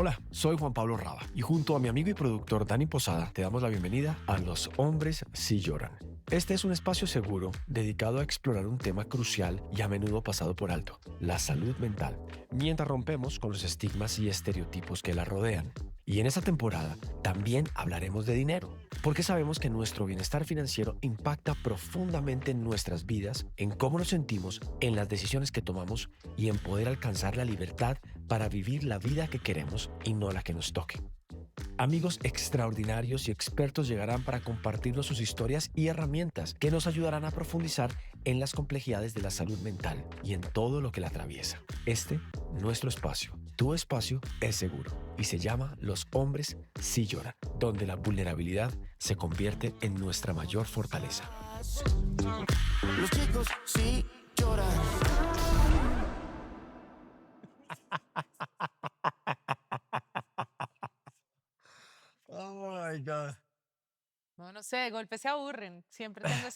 Hola, soy Juan Pablo Raba y junto a mi amigo y productor Dani Posada te damos la bienvenida a Los Hombres Sí Lloran. Este es un espacio seguro dedicado a explorar un tema crucial y a menudo pasado por alto, la salud mental, mientras rompemos con los estigmas y estereotipos que la rodean. Y en esta temporada también hablaremos de dinero, porque sabemos que nuestro bienestar financiero impacta profundamente en nuestras vidas, en cómo nos sentimos, en las decisiones que tomamos y en poder alcanzar la libertad para vivir la vida que queremos y no la que nos toque. Amigos extraordinarios y expertos llegarán para compartirnos sus historias y herramientas que nos ayudarán a profundizar en las complejidades de la salud mental y en todo lo que la atraviesa. Nuestro espacio, tu espacio, es seguro y se llama Los Hombres Sí Lloran, donde la vulnerabilidad se convierte en nuestra mayor fortaleza. Los chicos sí lloran. Oh my God. No sé, de golpe se aburren. Siempre tengo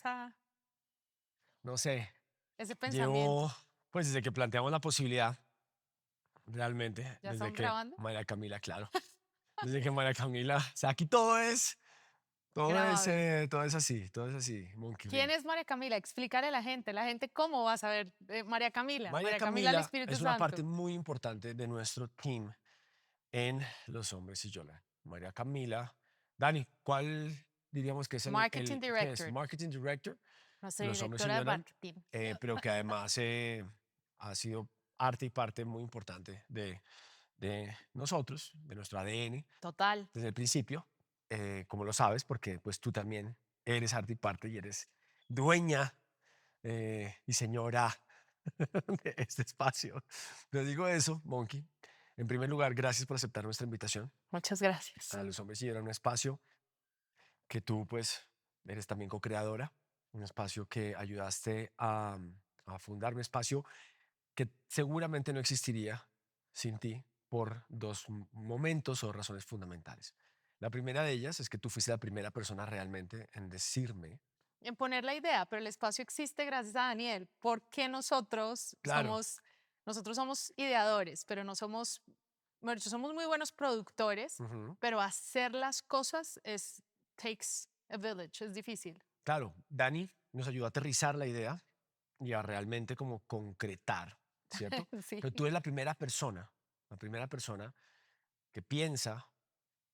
No sé, ese pensamiento. pues desde que planteamos la posibilidad, realmente, ¿Ya desde estamos que grabando? María Camila, claro, desde que María Camila, o sea, aquí todo es Grabable. todo es así, Monkey ¿Quién Ring. es María Camila? Explícale a la gente cómo va a saber María Camila. María María Camila el Camila Espíritu es una parte Santo. muy importante de nuestro team en Los Hombres y Yola. María Camila, Dani, ¿cuál diríamos que es Marketing qué es? Director. Marketing Director Nuestra de Los Hombres y directora de Lloran, marketing. pero que además ha sido arte y parte muy importante de nosotros, de nuestro ADN, Total. desde el principio, como lo sabes, porque pues tú también eres arte y parte y eres dueña y señora de este espacio. Te digo eso, Monkey. En primer lugar, gracias por aceptar nuestra invitación Muchas gracias. a Los Hombres y Era un espacio que tú pues eres también co-creadora, un espacio que ayudaste a fundar, un espacio que seguramente no existiría sin ti por dos momentos o razones fundamentales. La primera de ellas es que tú fuiste la primera persona realmente en decirme, En poner la idea, pero el espacio existe gracias a Daniel. Porque claro, nosotros somos ideadores, pero no somos, bueno, somos muy buenos productores, ujú, pero hacer las cosas takes a village, es difícil. claro, Dani nos ayudó a aterrizar la idea y a realmente como concretar, ¿cierto? Sí. Pero tú eres la primera persona que piensa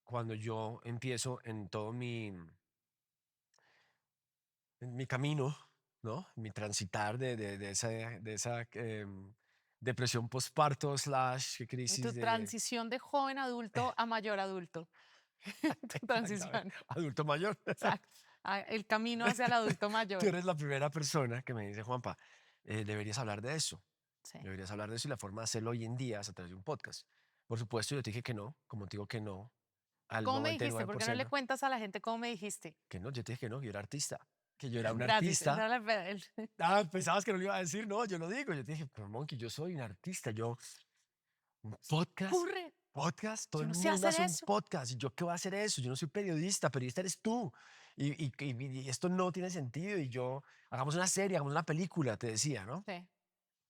cuando yo empiezo en todo en mi camino, ¿no? Mi transitar de esa depresión postparto slash En crisis tu de transición de joven adulto a mayor adulto. Tu exactamente, transición. adulto mayor. Exacto. El camino hacia el adulto Tú mayor. eres la primera persona que me dice, Juanpa, deberías hablar de eso. Sí. Deberías hablar de eso y la forma de hacerlo hoy en día es a través de un podcast. Por supuesto, yo te dije que no, como te digo que no, al ¿Cómo me dijiste? ¿Por qué no le 99%, cuentas a la gente cómo me dijiste? que no, yo te dije que no, que yo era artista, que yo era un Gracias. Esa artista. era Ah, pensabas que no lo iba a decir, no, yo lo digo. Yo te dije, pero Monkey, yo soy un artista, un podcast, ocurre. todo Yo el no sé mundo hacer hace un eso. podcast. ¿Y yo qué voy a hacer eso? Yo no soy periodista eres tú. Y esto no tiene sentido. Y yo, hagamos una serie, hagamos una película, te decía, ¿no? Sí.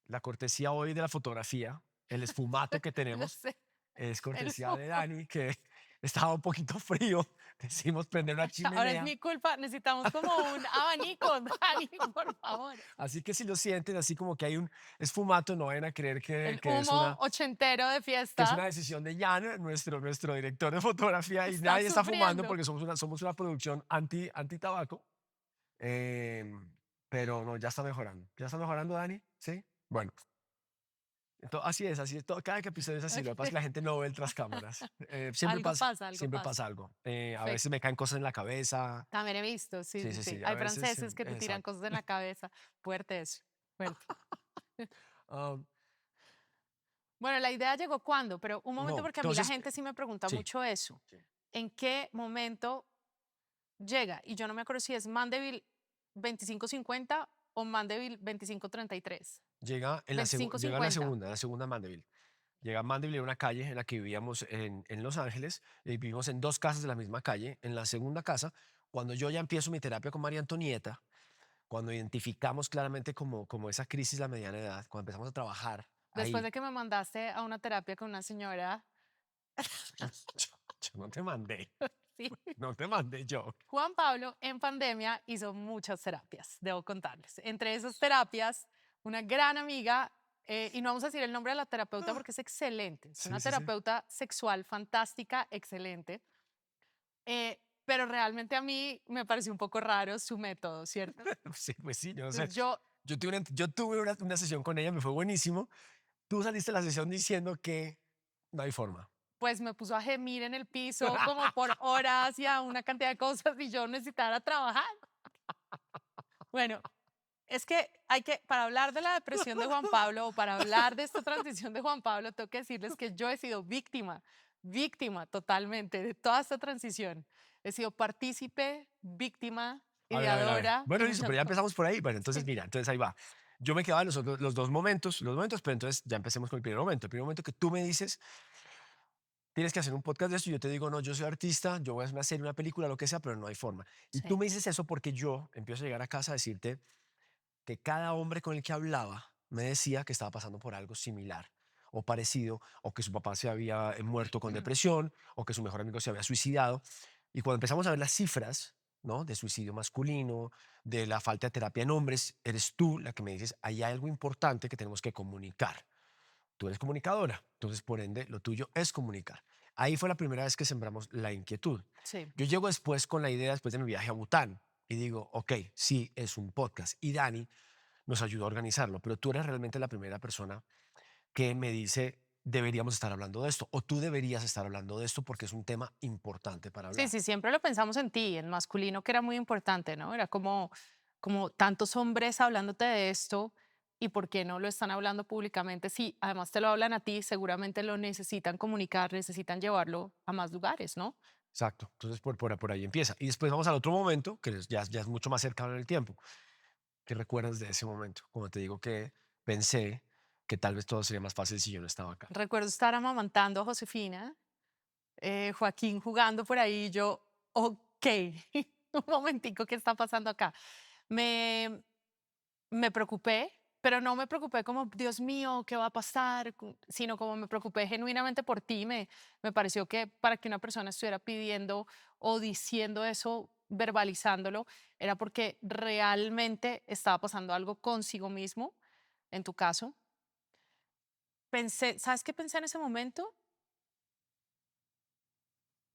La cortesía hoy de la fotografía, el esfumato que Yo tenemos, sé. es El cortesía de fútbol. Dani, que estaba un poquito frío. Decimos prender una Ahora es chimenea. mi culpa. Necesitamos como un abanico, Dani, por favor. Así que si lo sienten, así como que hay un esfumato, no vayan a creer El que humo ochentero de que es una fiesta decisión de Jan, nuestro director de fotografía, y está nadie está fumando sufriendo. porque somos una producción anti tabaco. Pero no, ya está mejorando. ¿Ya está mejorando, Dani? Sí. Bueno, así es. Cada episodio es así. Lo que pasa es que la gente no ve el tras cámaras. Algo pasa, algo Siempre pasa. pasa algo. A veces Perfecto. me caen cosas en la cabeza. También he visto, sí, Sí, sí, sí, sí. sí. A Hay veces, franceses que te tiran exacto. cosas en la cabeza. Fuerte eso, fuerte. Um, Bueno, la idea llegó cuando, pero un momento no, porque a mí la entonces, gente sí me pregunta sí. mucho eso. Sí. ¿En qué momento llega? Y yo no me acuerdo si es Mandeville 2550 o Mandeville 2533. Llega en 2550. la segunda Mandeville. Llega a Mandeville, era una calle en la que vivíamos en Los Ángeles, y vivimos en dos casas de la misma calle. En la segunda casa, cuando yo ya empiezo mi terapia con María Antonieta, cuando identificamos claramente como esa crisis de la mediana edad, cuando empezamos a trabajar Después ahí, de que me mandaste a una terapia con una señora Yo no te mandé. Sí. No te mandé yo. Juan Pablo en pandemia hizo muchas terapias, debo contarles. Entre esas terapias, una gran amiga, y no vamos a decir el nombre de la terapeuta porque es excelente, es Sí, una sí, sí. terapeuta sexual fantástica, excelente, pero realmente a mí me pareció un poco raro su método, ¿cierto? Sí, pues sí, yo no sé. Entonces yo, Yo tuve una sesión con ella, me fue buenísimo. Tú saliste de la sesión diciendo que no hay forma. pues me puso a gemir en el piso como por horas y a una cantidad de cosas y yo necesitara trabajar. Bueno, es que para hablar de la depresión de Juan Pablo o para hablar de esta transición de Juan Pablo, tengo que decirles que yo he sido víctima totalmente de toda esta transición. He sido partícipe, víctima, A ver. ideadora Bueno, y listo, muchas pero ya cosas. empezamos por ahí. Bueno, entonces Sí, mira, entonces ahí va. Yo me quedaba en los dos momentos, pero entonces ya empecemos con el primer momento. El primer momento que tú me dices, tienes que hacer un podcast de esto y yo te digo, no, yo soy artista, yo voy a hacer una serie, una película, lo que sea, pero no hay forma. Y tú sí. me dices eso porque yo empiezo a llegar a casa a decirte que cada hombre con el que hablaba me decía que estaba pasando por algo similar o parecido, o que su papá se había muerto con depresión, o que su mejor amigo se había suicidado. Y cuando empezamos a ver las cifras, ¿no? De suicidio masculino, de la falta de terapia en hombres, eres tú la que me dices, hay algo importante que tenemos que comunicar. Tú eres comunicadora, entonces por ende lo tuyo es comunicar. Ahí fue la primera vez que sembramos la inquietud. Sí. Yo llego después con la idea, después de mi viaje a Bután, y digo, ok, sí, es un podcast. Y Dani nos ayudó a organizarlo, pero tú eres realmente la primera persona que me dice, deberíamos estar hablando de esto, o tú deberías estar hablando de esto porque es un tema importante para Sí, hablar. sí, siempre lo pensamos en ti, en masculino, que era muy importante, ¿no? Era como tantos hombres hablándote de esto y por qué no lo están hablando públicamente. Sí, además te lo hablan a ti, seguramente lo necesitan comunicar, necesitan llevarlo a más lugares, ¿no? Exacto, entonces por ahí empieza. Y después vamos al otro momento, que ya es mucho más cercano en el tiempo. ¿Qué recuerdas de ese momento? Cuando te digo que pensé que tal vez todo sería más fácil si yo no estaba acá. Recuerdo estar amamantando a Josefina, Joaquín jugando por ahí, y yo, ok, un momentico, ¿qué está pasando acá? Me, me preocupé, pero no me preocupé como, Dios mío, ¿qué va a pasar? Sino como me preocupé genuinamente por ti. Me pareció que para que una persona estuviera pidiendo o diciendo eso, verbalizándolo, era porque realmente estaba pasando algo consigo mismo, en tu caso. Pensé, ¿sabes qué pensé en ese momento?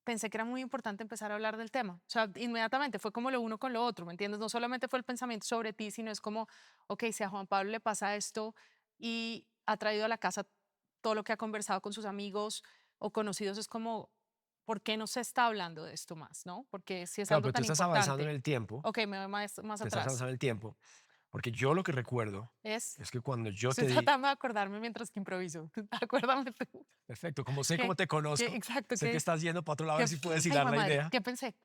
Pensé que era muy importante empezar a hablar del tema. O sea, inmediatamente fue como lo uno con lo otro, ¿me entiendes? No solamente fue el pensamiento sobre ti, sino es como, ok, si a Juan Pablo le pasa esto y ha traído a la casa todo lo que ha conversado con sus amigos o conocidos, es como, ¿por qué no se está hablando de esto más, no? Porque si es Claro, algo pero tú tan estás avanzando en importante, el tiempo, ok, me voy más te estás atrás. avanzando en el tiempo, porque yo lo que recuerdo Es, es que cuando yo estoy te di, tratando de acordarme mientras que improviso. Acuérdame tú. perfecto, como sé cómo ¿Qué? te ¿Qué? conozco, Exacto, sé que ¿qué? estás yendo para otro lado a ver ¿Qué? si puedes Ay, hilar mamá la madre, idea. ¿qué pensé?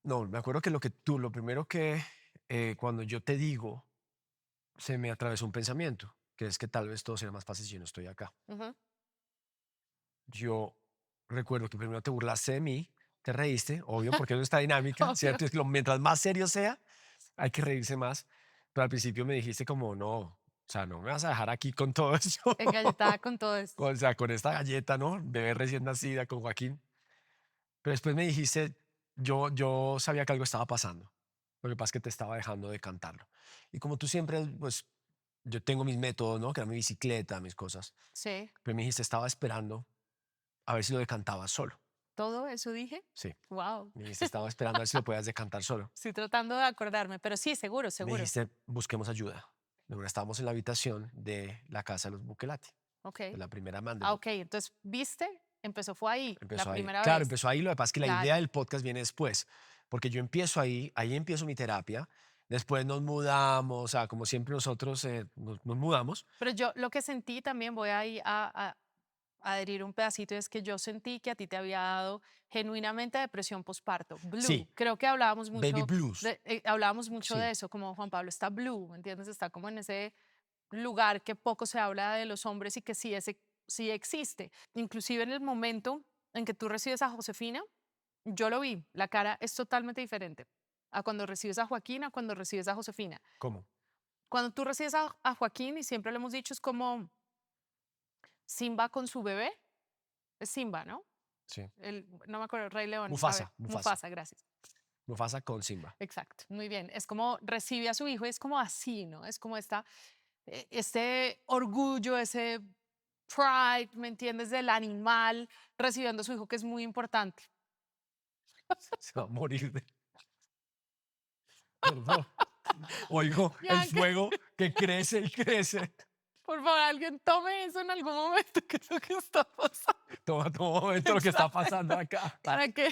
No, me acuerdo que lo primero que cuando yo te digo, se me atravesó un pensamiento, que es que tal vez todo sería más fácil si yo no estoy acá. Ujú. Yo recuerdo que primero te burlaste de mí, te reíste, obvio, porque es nuestra dinámica, Obvio. ¿cierto? Es que mientras más serio sea, hay que reírse más. Pero al principio me dijiste como, no, o sea, no me vas a dejar aquí con todo eso, Engalletada con todo esto. o sea, con esta galleta, ¿no? Bebé recién nacida con Joaquín. Pero después me dijiste, yo sabía que algo estaba pasando. Lo que pasa es que te estaba dejando de cantarlo. Y como tú siempre, pues, yo tengo mis métodos, ¿no? Que era mi bicicleta, mis cosas. Sí, Pero me dijiste, estaba esperando a ver si lo decantabas solo. todo eso dije. Sí. Wow. Me dijiste, estaba esperando a ver si lo podías decantar solo. Estoy tratando de acordarme, pero sí, seguro, Me seguro. dijiste, busquemos ayuda. Luego estábamos en la habitación de la casa de los Bukelati, Ok. de la primera Ah, Mandeville. ok. Entonces, ¿viste? Fue ahí, la Empezó ahí. primera Claro, vez. empezó ahí. Lo que pasa es que la idea Claro. del podcast viene después, porque yo empiezo ahí empiezo mi terapia. Después nos mudamos, o sea, como siempre nosotros nos mudamos. Pero yo lo que sentí también, voy ahí a adherir un pedacito, es que yo sentí que a ti te había dado genuinamente depresión postparto, blue. Sí, Creo que baby blues. hablábamos mucho de Sí, eso, como Juan Pablo está blue, ¿me entiendes? Está como en ese lugar que poco se habla de los hombres y que sí, sí existe. Inclusive en el momento en que tú recibes a Josefina, yo lo vi, la cara es totalmente diferente a cuando recibes a Joaquín, a cuando recibes a Josefina. ¿cómo? Cuando tú recibes a Joaquín, y siempre lo hemos dicho, es como Simba con su bebé, es Simba, ¿no? Sí. No me acuerdo, Rey León. A Mufasa, ver, Mufasa. Mufasa, gracias. Mufasa con Simba. Exacto, muy bien. Es como recibe a su hijo, es como así, ¿no? Es como este orgullo, ese pride, ¿me entiendes? Del animal recibiendo a su hijo, que es muy importante. Se va a morir de... Perdón. Oigo el Bianca, fuego que crece y crece. por favor, alguien tome eso en algún momento, que es lo que está pasando. Toma todo momento lo que está pasando acá. Para que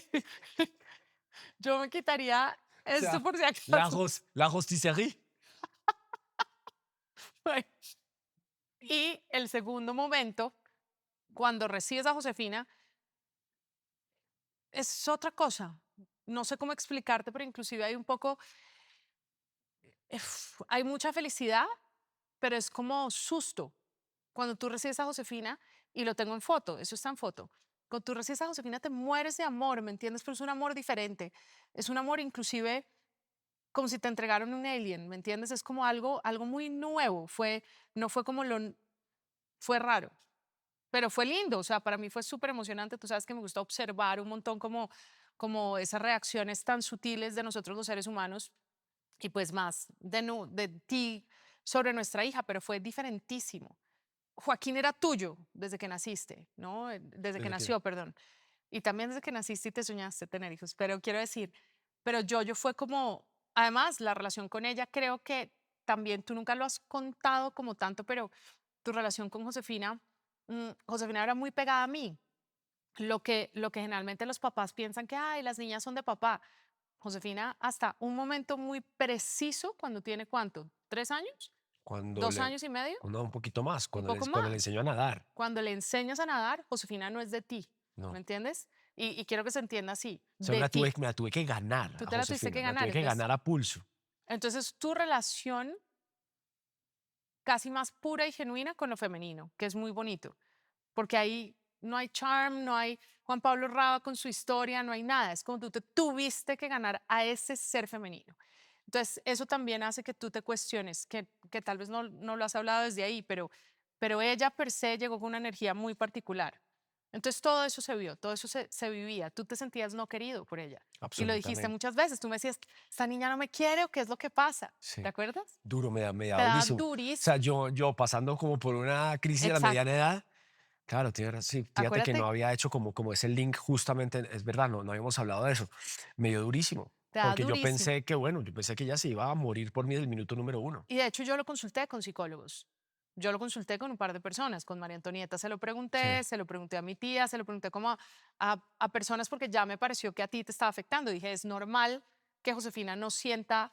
yo me quitaría O esto sea, por si acaso. la rosticerie. Bueno, y el segundo momento, cuando recibes a Josefina, es otra cosa. No sé cómo explicarte, pero inclusive hay un poco, hay mucha felicidad, pero es como susto. Cuando tú recibes a Josefina, y lo tengo en foto, eso está en foto, cuando tú recibes a Josefina te mueres de amor, ¿me entiendes? Pero es un amor diferente. Es un amor inclusive como si te entregaron un alien, ¿me entiendes? Es como algo muy nuevo. No fue como fue raro, pero fue lindo. O sea, para mí fue súper emocionante. Tú sabes que me gusta observar un montón como esas reacciones tan sutiles de nosotros los seres humanos y pues más de ti sobre nuestra hija, pero fue diferentísimo. Joaquín era tuyo desde que naciste, ¿no? Desde que Desde que... nació, perdón. Y también desde que naciste y te soñaste tener hijos. Pero quiero decir, pero yo fue como, además, la relación con ella, creo que también tú nunca lo has contado como tanto, pero tu relación con Josefina, Josefina era muy pegada a mí. Lo que generalmente los papás piensan que, ay, las niñas son de papá. Josefina, hasta un momento muy preciso, cuando tiene cuánto, ¿3 años? Cuando ¿Dos le... años y medio? No, un poquito más. Un poco Cuando le más. enseñó a nadar. Cuando le enseñas a nadar, Josefina no es de ti, ¿me No. entiendes? Y quiero que se entienda así, O sea, de ti. me la tuve que ganar Tú a te la tuviste Josefina. que Me la ganar. tuve que ganar a pulso. Entonces tu relación casi más pura y genuina con lo femenino, que es muy bonito, porque ahí no hay charm, no hay Juan Pablo Raba con su historia, no hay nada. Es como tú te tuviste que ganar a ese ser femenino. Entonces, eso también hace que tú te cuestiones, que tal vez no lo has hablado desde ahí, pero ella per se llegó con una energía muy particular. Entonces, todo eso se vio, todo eso se vivía. Tú te sentías no querido por ella. Y lo dijiste Absolutamente. muchas veces. Tú me decías, esta niña no me quiere o qué es lo que pasa. Sí. ¿Te acuerdas? Duro, me da Te da durísimo. O sea, durísimo. yo pasando como por una crisis de la mediana Exacto. edad. Claro, sí, fíjate que no Acuérdate, había hecho como ese link justamente, es verdad, no habíamos hablado de eso. Me dio durísimo, te da porque durísimo. yo pensé que ella se iba a morir por mí desde el minuto número uno. Y de hecho yo lo consulté con psicólogos. Yo lo consulté con un par de personas, con María Antonieta Sí, se lo pregunté a mi tía, se lo pregunté como a personas porque ya me pareció que a ti te estaba afectando. Dije, es normal que Josefina no sienta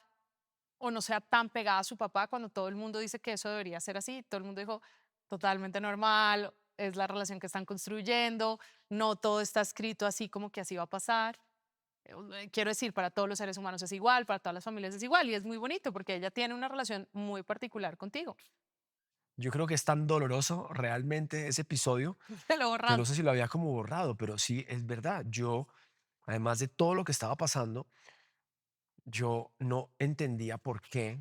o no sea tan pegada a su papá cuando todo el mundo dice que eso debería ser así. Todo el mundo dijo, totalmente normal, es la relación que están construyendo, no todo está escrito así como que así va a pasar. Quiero decir, para todos los seres humanos es igual, para todas las familias es igual y es muy bonito porque ella tiene una relación muy particular contigo. yo creo que es tan doloroso realmente ese episodio Te lo que no borraste. sé si lo había como borrado, pero sí, es verdad. Yo, además de todo lo que estaba pasando, yo no entendía porque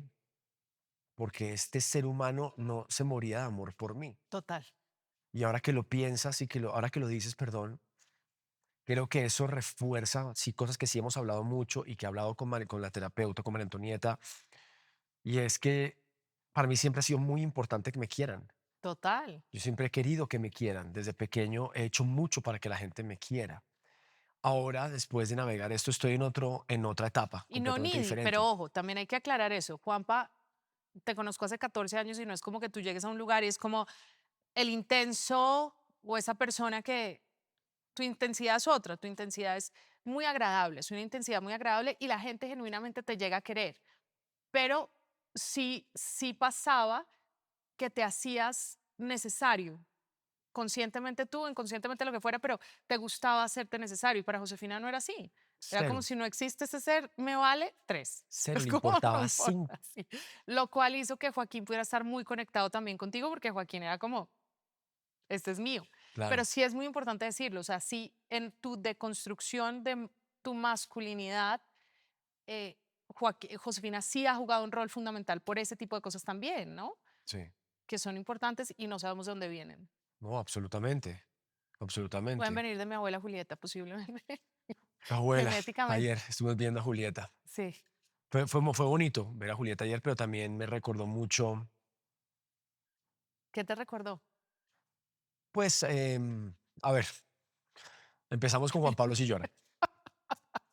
este ser humano no se moría de amor por mí. Total. Y ahora que lo piensas y ahora que lo dices, perdón, creo que eso refuerza, sí, cosas que sí hemos hablado mucho y que he hablado con la terapeuta, con María Antonieta, y es que para mí siempre ha sido muy importante que me quieran. Total. Yo siempre he querido que me quieran. Desde pequeño he hecho mucho para que la gente me quiera. Ahora, después de navegar esto, estoy en otra etapa Y no completamente needy, pero diferente. ojo, también hay que aclarar eso. Juanpa, te conozco hace 14 años y no es como que tú llegues a un lugar y es como el intenso o esa persona que tu intensidad es otra, tu intensidad es muy agradable, es una intensidad muy agradable y la gente genuinamente te llega a querer. Pero sí pasaba que te hacías necesario, conscientemente tú, inconscientemente lo que fuera, pero te gustaba hacerte necesario. Y para Josefina no era así. Era como Cero, si no existe ese ser, me vale 3. cero, Es le como, no importaba importa. cinco. Sí. Lo cual hizo que Joaquín pudiera estar muy conectado también contigo, porque Joaquín era como, este es mío. Pero Claro, sí es muy importante decirlo, o sea, sí en tu deconstrucción de tu masculinidad, Josefina sí ha jugado un rol fundamental por ese tipo de cosas también, ¿no? sí, Que son importantes y no sabemos de dónde vienen. no, absolutamente. Pueden absolutamente. venir de mi abuela Julieta, posiblemente. Abuela, Genéticamente. ayer estuvimos viendo a Julieta. Sí. Fue bonito ver a Julieta ayer, pero también me recordó mucho, ¿Qué te recordó? pues, a ver, empezamos con Juan Pablo Sillora. Lo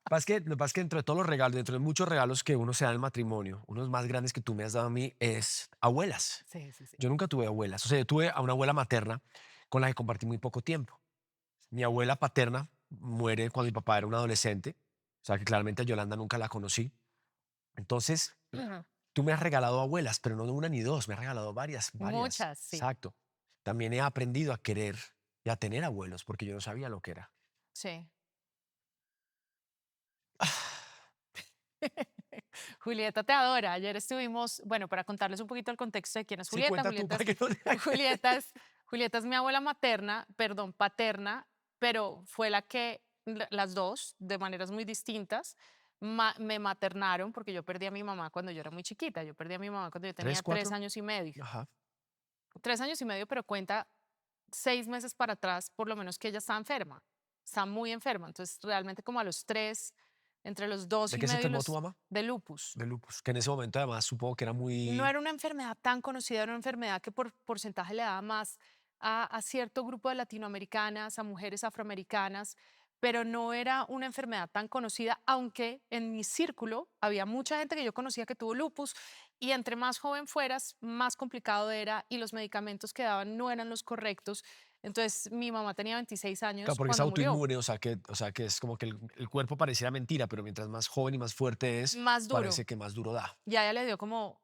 que pasa es que dentro de todos los regalos, dentro de muchos regalos que uno se da en el matrimonio, uno de los más grandes que tú me has dado a mí es abuelas. Sí, sí, sí. Yo nunca tuve abuelas. O sea, yo tuve a una abuela materna con la que compartí muy poco tiempo. Mi abuela paterna muere cuando mi papá era un adolescente. O sea, que claramente a Yolanda nunca la conocí. Entonces, Ujú. tú me has regalado abuelas, pero no una ni dos, me has regalado varias, varias. Muchas, sí. Exacto. También he aprendido a querer y a tener abuelos porque yo no sabía lo que era. Sí. Julieta te adora. Ayer estuvimos, bueno, para contarles un poquito el contexto de quién es Sí, Julieta. cuenta tú para que no Julieta es mi abuela materna, perdón, paterna, pero fue la que las dos, de maneras muy distintas, me maternaron porque yo perdí a mi mamá cuando yo era muy chiquita. Yo perdí a mi mamá cuando yo tenía ¿Tres, 3 años y medio. Ajá. 3 años y medio, pero cuenta 6 meses para atrás, por lo menos que ella está enferma. Está muy enferma. Entonces, realmente como a los 3, entre los dos ¿De y qué se medio y enfermó tu los mamá? de lupus. De lupus. Que en ese momento además supongo que era No muy... era una enfermedad tan conocida, era una enfermedad que por porcentaje le daba más a cierto grupo de latinoamericanas, a mujeres afroamericanas, pero no era una enfermedad tan conocida, aunque en mi círculo había mucha gente que yo conocía que tuvo lupus y entre más joven fueras, más complicado era y los medicamentos que daban no eran los correctos. Entonces mi mamá tenía 26 Claro, años porque es cuando murió. autoinmune, o sea que es como que el cuerpo pareciera mentira, pero mientras más joven y más fuerte es, Más duro. parece que más duro da. Ya ella le dio como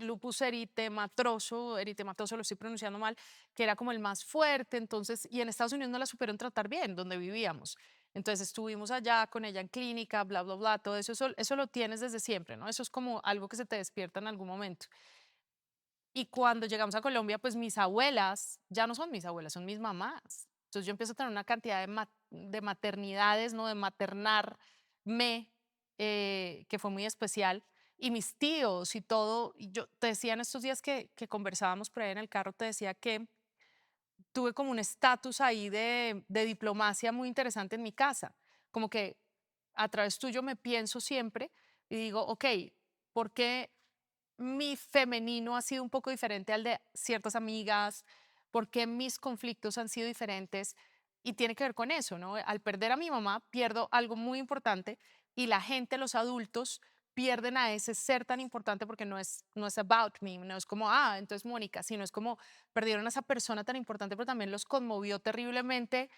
lupus eritematoso, lo estoy pronunciando mal, que era como el más fuerte, entonces, y en Estados Unidos no la supieron tratar bien, donde vivíamos. Entonces estuvimos allá con ella en clínica, bla, bla, bla, todo eso, eso lo tienes desde siempre, ¿no? Eso es como algo que se te despierta en algún momento. Y cuando llegamos a Colombia, pues mis abuelas ya no son mis abuelas, son mis mamás. Entonces yo empiezo a tener una cantidad de maternidades, ¿no? De maternarme, que fue muy especial. Y mis tíos y todo, y yo te decía en estos días que conversábamos por ahí en el carro, te decía que tuve como un estatus ahí de diplomacia muy interesante en mi casa. Como que a través tuyo me pienso siempre y digo, ok, ¿por qué mi femenino ha sido un poco diferente al de ciertas amigas? ¿Por qué mis conflictos han sido diferentes? Y tiene que ver con eso, ¿no? Al perder a mi mamá, pierdo algo muy importante y la gente, los adultos, pierden a ese ser tan importante porque no es about me, no es como, entonces Mónica, sino es como perdieron a esa persona tan importante, pero también los conmovió terriblemente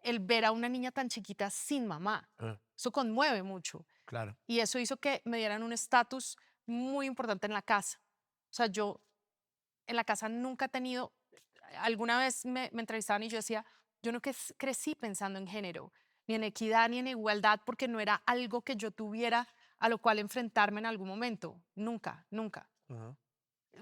el ver a una niña tan chiquita sin mamá. Ah, Eso conmueve mucho. claro. Y eso hizo que me dieran un estatus muy importante en la casa. O sea, yo en la casa nunca he tenido, alguna vez me entrevistaban y yo decía, yo no crecí pensando en género, ni en equidad, ni en igualdad, porque no era algo que yo tuviera a lo cual enfrentarme en algún momento. Nunca, nunca. Ajá.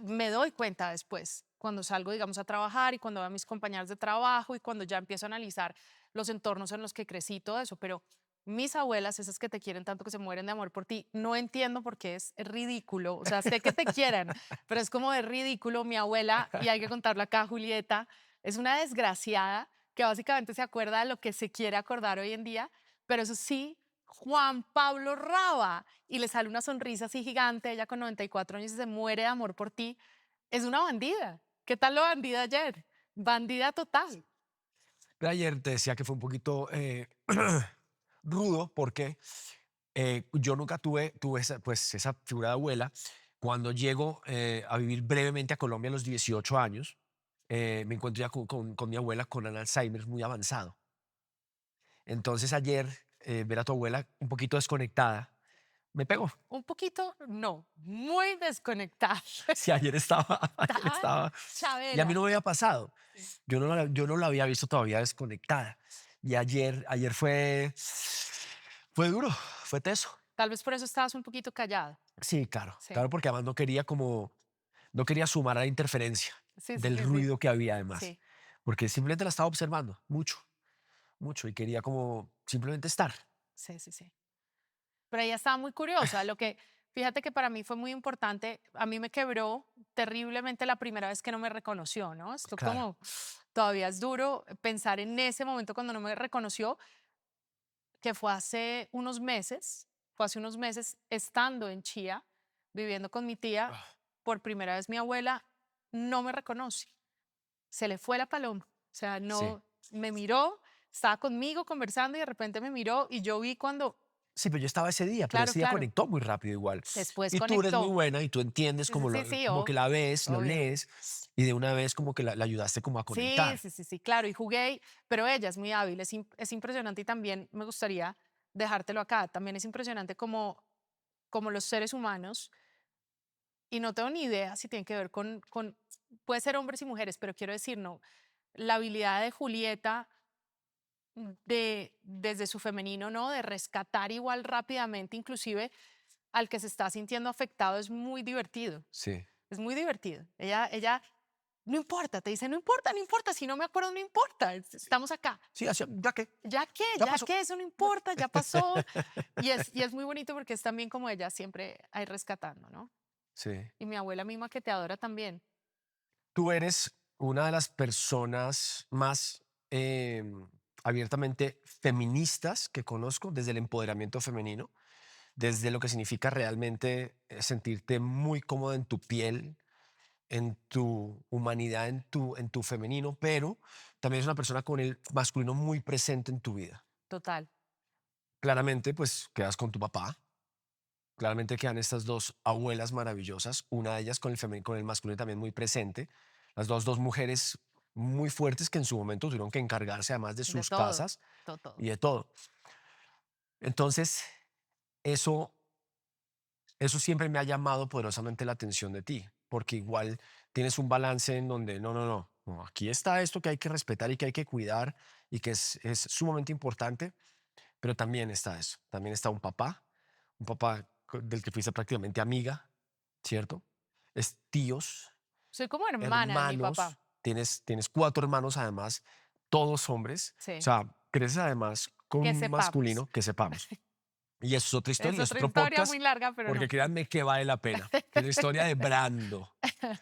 Me doy cuenta después, cuando salgo, digamos, a trabajar y cuando veo a mis compañeras de trabajo y cuando ya empiezo a analizar los entornos en los que crecí y todo eso, pero mis abuelas, esas que te quieren tanto que se mueren de amor por ti, no entiendo por qué es ridículo, o sea, sé que te quieran, pero es como de ridículo. Mi abuela, y hay que contarlo acá, Julieta, es una desgraciada que básicamente se acuerda de lo que se quiere acordar hoy en día, pero eso sí, Juan Pablo Raba, y le sale una sonrisa así gigante, ella con 94 años y se muere de amor por ti, es una bandida. ¿Qué tal lo bandida ayer? Bandida total. Pero ayer te decía que fue un poquito rudo porque yo nunca tuve esa figura de abuela. Cuando llego a vivir brevemente a Colombia a los 18 años, me encuentro ya con mi abuela con Alzheimer muy avanzado. Entonces ayer ver a tu abuela un poquito desconectada me pegó. Un poquito, no, muy desconectada. Si ayer Está estaba, y a mí chavera. no me había pasado. Yo no la había visto todavía desconectada. Y ayer fue duro, fue teso. Tal vez por eso estabas un poquito callada. Sí, claro, Sí, claro, porque además no quería sumar a la interferencia sí, sí, del sí, sí. ruido que había además, Sí, porque simplemente la estaba observando mucho, mucho y quería como simplemente estar. sí, sí, sí. Pero ella estaba muy curiosa. Fíjate que para mí fue muy importante. A mí me quebró terriblemente la primera vez que no me reconoció, ¿no? Esto Claro, como todavía es duro pensar en ese momento cuando no me reconoció, que fue hace unos meses estando en Chía, viviendo con mi tía, Ah, por primera vez mi abuela no me reconoce, se le fue la paloma, o sea, sí. no me miró, estaba conmigo conversando y de repente me miró y yo vi cuando, Sí, pero yo estaba ese día, pero claro, ese día claro, conectó muy rápido igual. después Y tú eres muy conectó. buena y tú entiendes Sí, sí, como, sí, sí, como que la ves, lo obvio. lees y de una vez como que la ayudaste como a Sí, conectar. sí, sí, sí, claro, y jugué, pero ella es muy hábil, es impresionante y también me gustaría dejártelo acá, también es impresionante como los seres humanos, y no tengo ni idea si tiene que ver puede ser hombres y mujeres, pero quiero decir, no, la habilidad de Julieta desde su femenino, ¿no? De rescatar igual rápidamente, inclusive al que se está sintiendo afectado, es muy divertido. Sí. Es muy divertido. Ella, no importa, te dice, no importa, no importa, si no me acuerdo, no importa, estamos acá. Sí, así, ya que, ya Ya pasó. que, eso no importa, ya pasó. Y es muy bonito porque es también como ella siempre ahí rescatando, ¿no? Sí. Y mi abuela misma que te adora también. Tú eres una de las personas más abiertamente feministas que conozco desde el empoderamiento femenino, desde lo que significa realmente sentirte muy cómodo en tu piel, en tu humanidad, en tu femenino, pero también es una persona con el masculino muy presente en tu vida. Total. Claramente, pues quedas con tu papá. Claramente quedan estas dos abuelas maravillosas, una de ellas con el masculino también muy presente, las dos mujeres muy fuertes que en su momento tuvieron que encargarse además de De sus todo, casas todo, todo. y de todo. Entonces, eso, eso siempre me ha llamado poderosamente la atención de ti, porque igual tienes un balance en donde no, aquí está esto que hay que respetar y que hay que cuidar y que es sumamente importante, pero también está eso, también está un papá del que fuiste prácticamente amiga, ¿cierto? Es tíos, Soy como hermana de mi hermanos, papá. tienes cuatro hermanos además, todos hombres, o Sí, sea, creces además con que un sepamos. masculino que sepamos. Y eso es otra Es historia, es otra otro historia muy podcast, larga, pero porque no. créanme que vale la pena, que es la historia de Brando.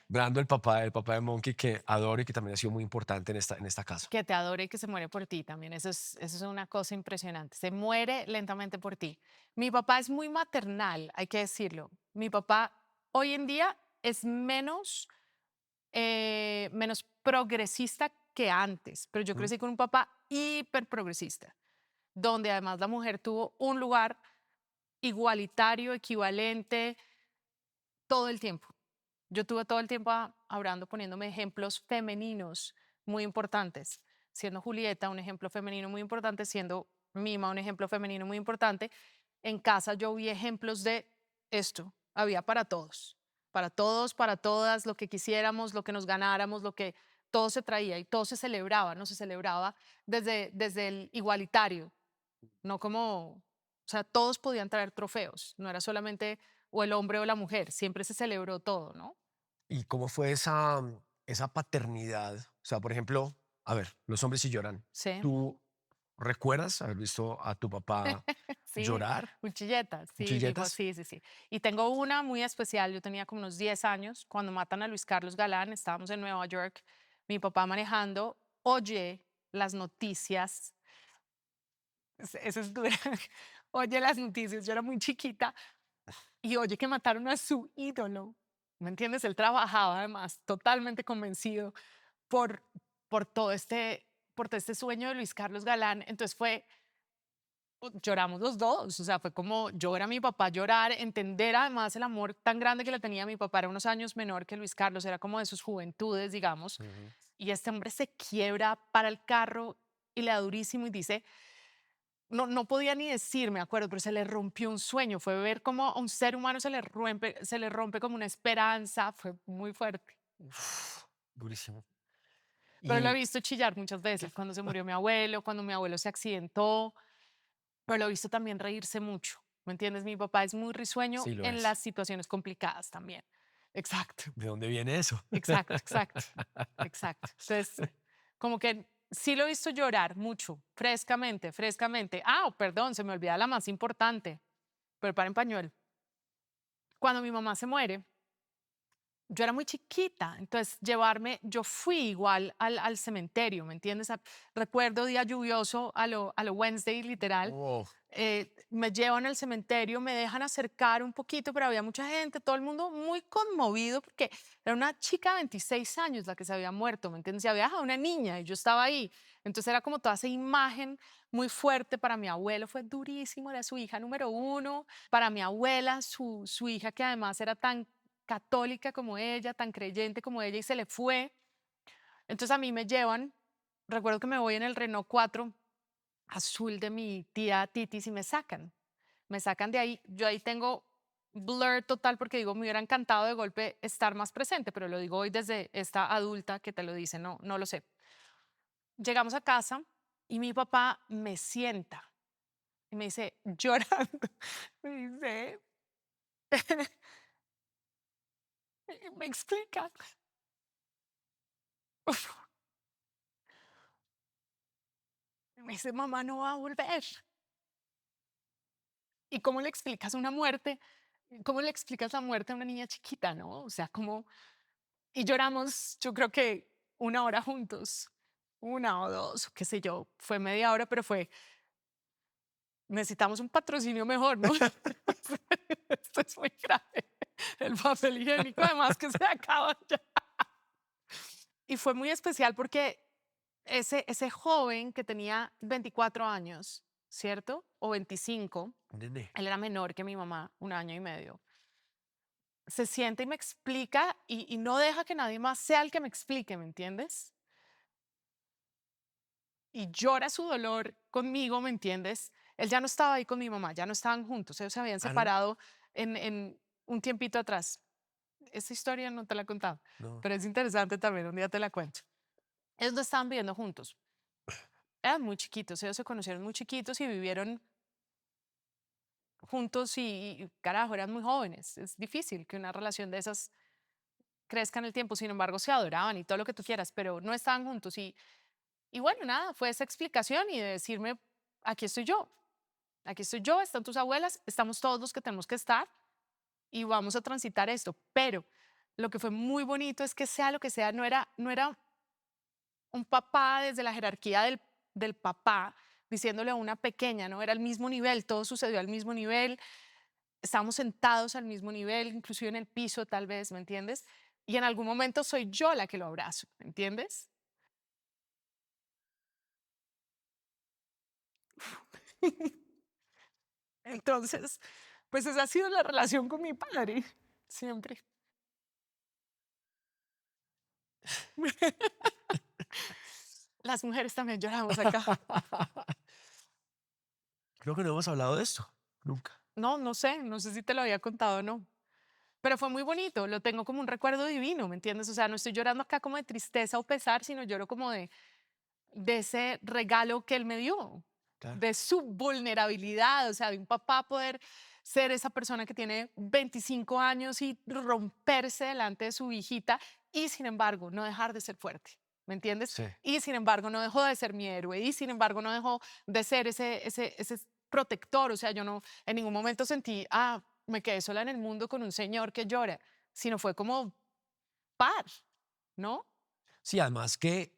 Brando, el papá de Monkey, que adoro y que también ha sido muy importante en esta casa. Que te adore y que se muere por ti también. Eso es una cosa impresionante. Se muere lentamente por ti. Mi papá es muy maternal, hay que decirlo. Mi papá hoy en día es menos progresista que antes, pero yo ¿Mm? crecí con un papá hiper progresista, donde además la mujer tuvo un lugar igualitario, equivalente, todo el tiempo. Yo tuve todo el tiempo hablando, poniéndome ejemplos femeninos muy importantes, siendo Julieta un ejemplo femenino muy importante, siendo Mima un ejemplo femenino muy importante. En casa yo vi ejemplos de esto, había para todos, para todas, lo que quisiéramos, lo que nos ganáramos, lo que todo se traía y todo se celebraba, ¿no? Se celebraba desde el igualitario, no como, o sea, todos podían traer trofeos, no era solamente o el hombre o la mujer, siempre se celebró todo, ¿no? ¿Y cómo fue esa paternidad? O sea, por ejemplo, a ver, los hombres sí lloran. Sí, ¿Tú recuerdas haber visto a tu papá sí, llorar? cuchilletas, sí, ¿Cuchilletas? sí, sí, sí. Y tengo una muy especial, yo tenía como unos 10 años, cuando matan a Luis Carlos Galán, estábamos en Nueva York, mi papá manejando, oye las noticias, eso es dura, oye las noticias, yo era muy chiquita, y oye que mataron a su ídolo, ¿me entiendes? Él trabajaba además totalmente convencido por, por todo este sueño de Luis Carlos Galán, entonces lloramos los dos, o sea, fue como yo era mi papá llorar, entender además el amor tan grande que le tenía a mi papá, era unos años menor que Luis Carlos, era como de sus juventudes, digamos, Ujú. y este hombre se quiebra para el carro y le da durísimo y dice, no podía ni decir, me acuerdo, pero se le rompió un sueño, fue ver cómo a un ser humano se le rompe como una esperanza, fue muy fuerte. Durísimo. Pero lo he Y visto chillar muchas veces, cuando se murió mi abuelo, cuando mi abuelo se accidentó, pero lo he visto también reírse mucho, ¿me entiendes? Mi papá es muy risueño sí lo en es. las situaciones complicadas también. Exacto, ¿De dónde viene eso? exacto, exacto, exacto. Entonces, como que sí lo he visto llorar mucho, frescamente, frescamente. Ah, perdón, se me olvida la más importante, preparen pañuelo. Cuando mi mamá se muere, yo era muy chiquita, entonces yo fui igual al cementerio, ¿me entiendes? Recuerdo día lluvioso a lo Wednesday, literal. Oh, Me llevan al cementerio, me dejan acercar un poquito, pero había mucha gente, todo el mundo muy conmovido porque era una chica de 26 años la que se había muerto, ¿me entiendes? Se había dejado una niña y yo estaba ahí. Entonces era como toda esa imagen muy fuerte para mi abuelo, fue durísimo, era su hija número uno. Para mi abuela, su hija que además era tan católica como ella, tan creyente como ella y se le fue. Entonces a mí me llevan, recuerdo que me voy en el Renault 4 azul de mi tía Titis y me sacan de ahí, yo ahí tengo blur total porque digo, me hubiera encantado de golpe estar más presente, pero lo digo hoy desde esta adulta que te lo dice, no, no lo sé. Llegamos a casa y mi papá me sienta y me dice, llorando, me dice, me explica. Me dice, mamá no va a volver. ¿Y cómo le explicas una muerte? ¿Cómo le explicas la muerte a una niña chiquita, no? O sea, como... Y lloramos, yo creo que una hora juntos, una o dos, qué sé yo, fue media hora, pero fue, necesitamos un patrocinio mejor, ¿no? Esto es muy grave. El papel higiénico, además, que se acaba ya. Y fue muy especial porque ese joven que tenía 24 años, ¿cierto? O 25, nene. él era menor que mi mamá, un año y medio. Se siente y me explica y no deja que nadie más sea el que me explique, ¿me entiendes? Y llora su dolor conmigo, ¿me entiendes? Él ya no estaba ahí con mi mamá, ya no estaban juntos, ellos se habían Ah, ¿no? separado en un tiempito atrás. Esa historia no te la he contado, No. pero es interesante también, un día te la cuento. Ellos no estaban viviendo juntos, eran muy chiquitos, ellos se conocieron muy chiquitos y vivieron juntos y carajo, eran muy jóvenes. Es difícil que una relación de esas crezca en el tiempo, sin embargo se adoraban y todo lo que tú quieras, pero no estaban juntos. Y bueno, nada, fue esa explicación y de decirme, aquí estoy yo, están tus abuelas, estamos todos los que tenemos que estar y vamos a transitar esto. Pero lo que fue muy bonito es que sea lo que sea, no era un papá desde la jerarquía del papá diciéndole a una pequeña, ¿no? Era al mismo nivel, todo sucedió al mismo nivel, estábamos sentados al mismo nivel, inclusive en el piso tal vez, ¿me entiendes? Y en algún momento soy yo la que lo abrazo, ¿me entiendes? Entonces, pues esa ha sido la relación con mi padre, siempre. Las mujeres también lloramos acá. Creo que no hemos hablado de esto. Nunca. No, no sé si te lo había contado o no, pero fue muy bonito, lo tengo como un recuerdo divino, ¿me entiendes? O sea, no estoy llorando acá como de tristeza o pesar, sino lloro como de ese regalo que él me dio, Claro. de su vulnerabilidad, o sea, de un papá poder ser esa persona que tiene 25 años y romperse delante de su hijita y sin embargo no dejar de ser fuerte, ¿me entiendes? Sí. Y sin embargo no dejó de ser mi héroe y sin embargo no dejó de ser ese protector, o sea, yo no en ningún momento sentí, me quedé sola en el mundo con un señor que llora, sino fue como paz, ¿no? Sí, además que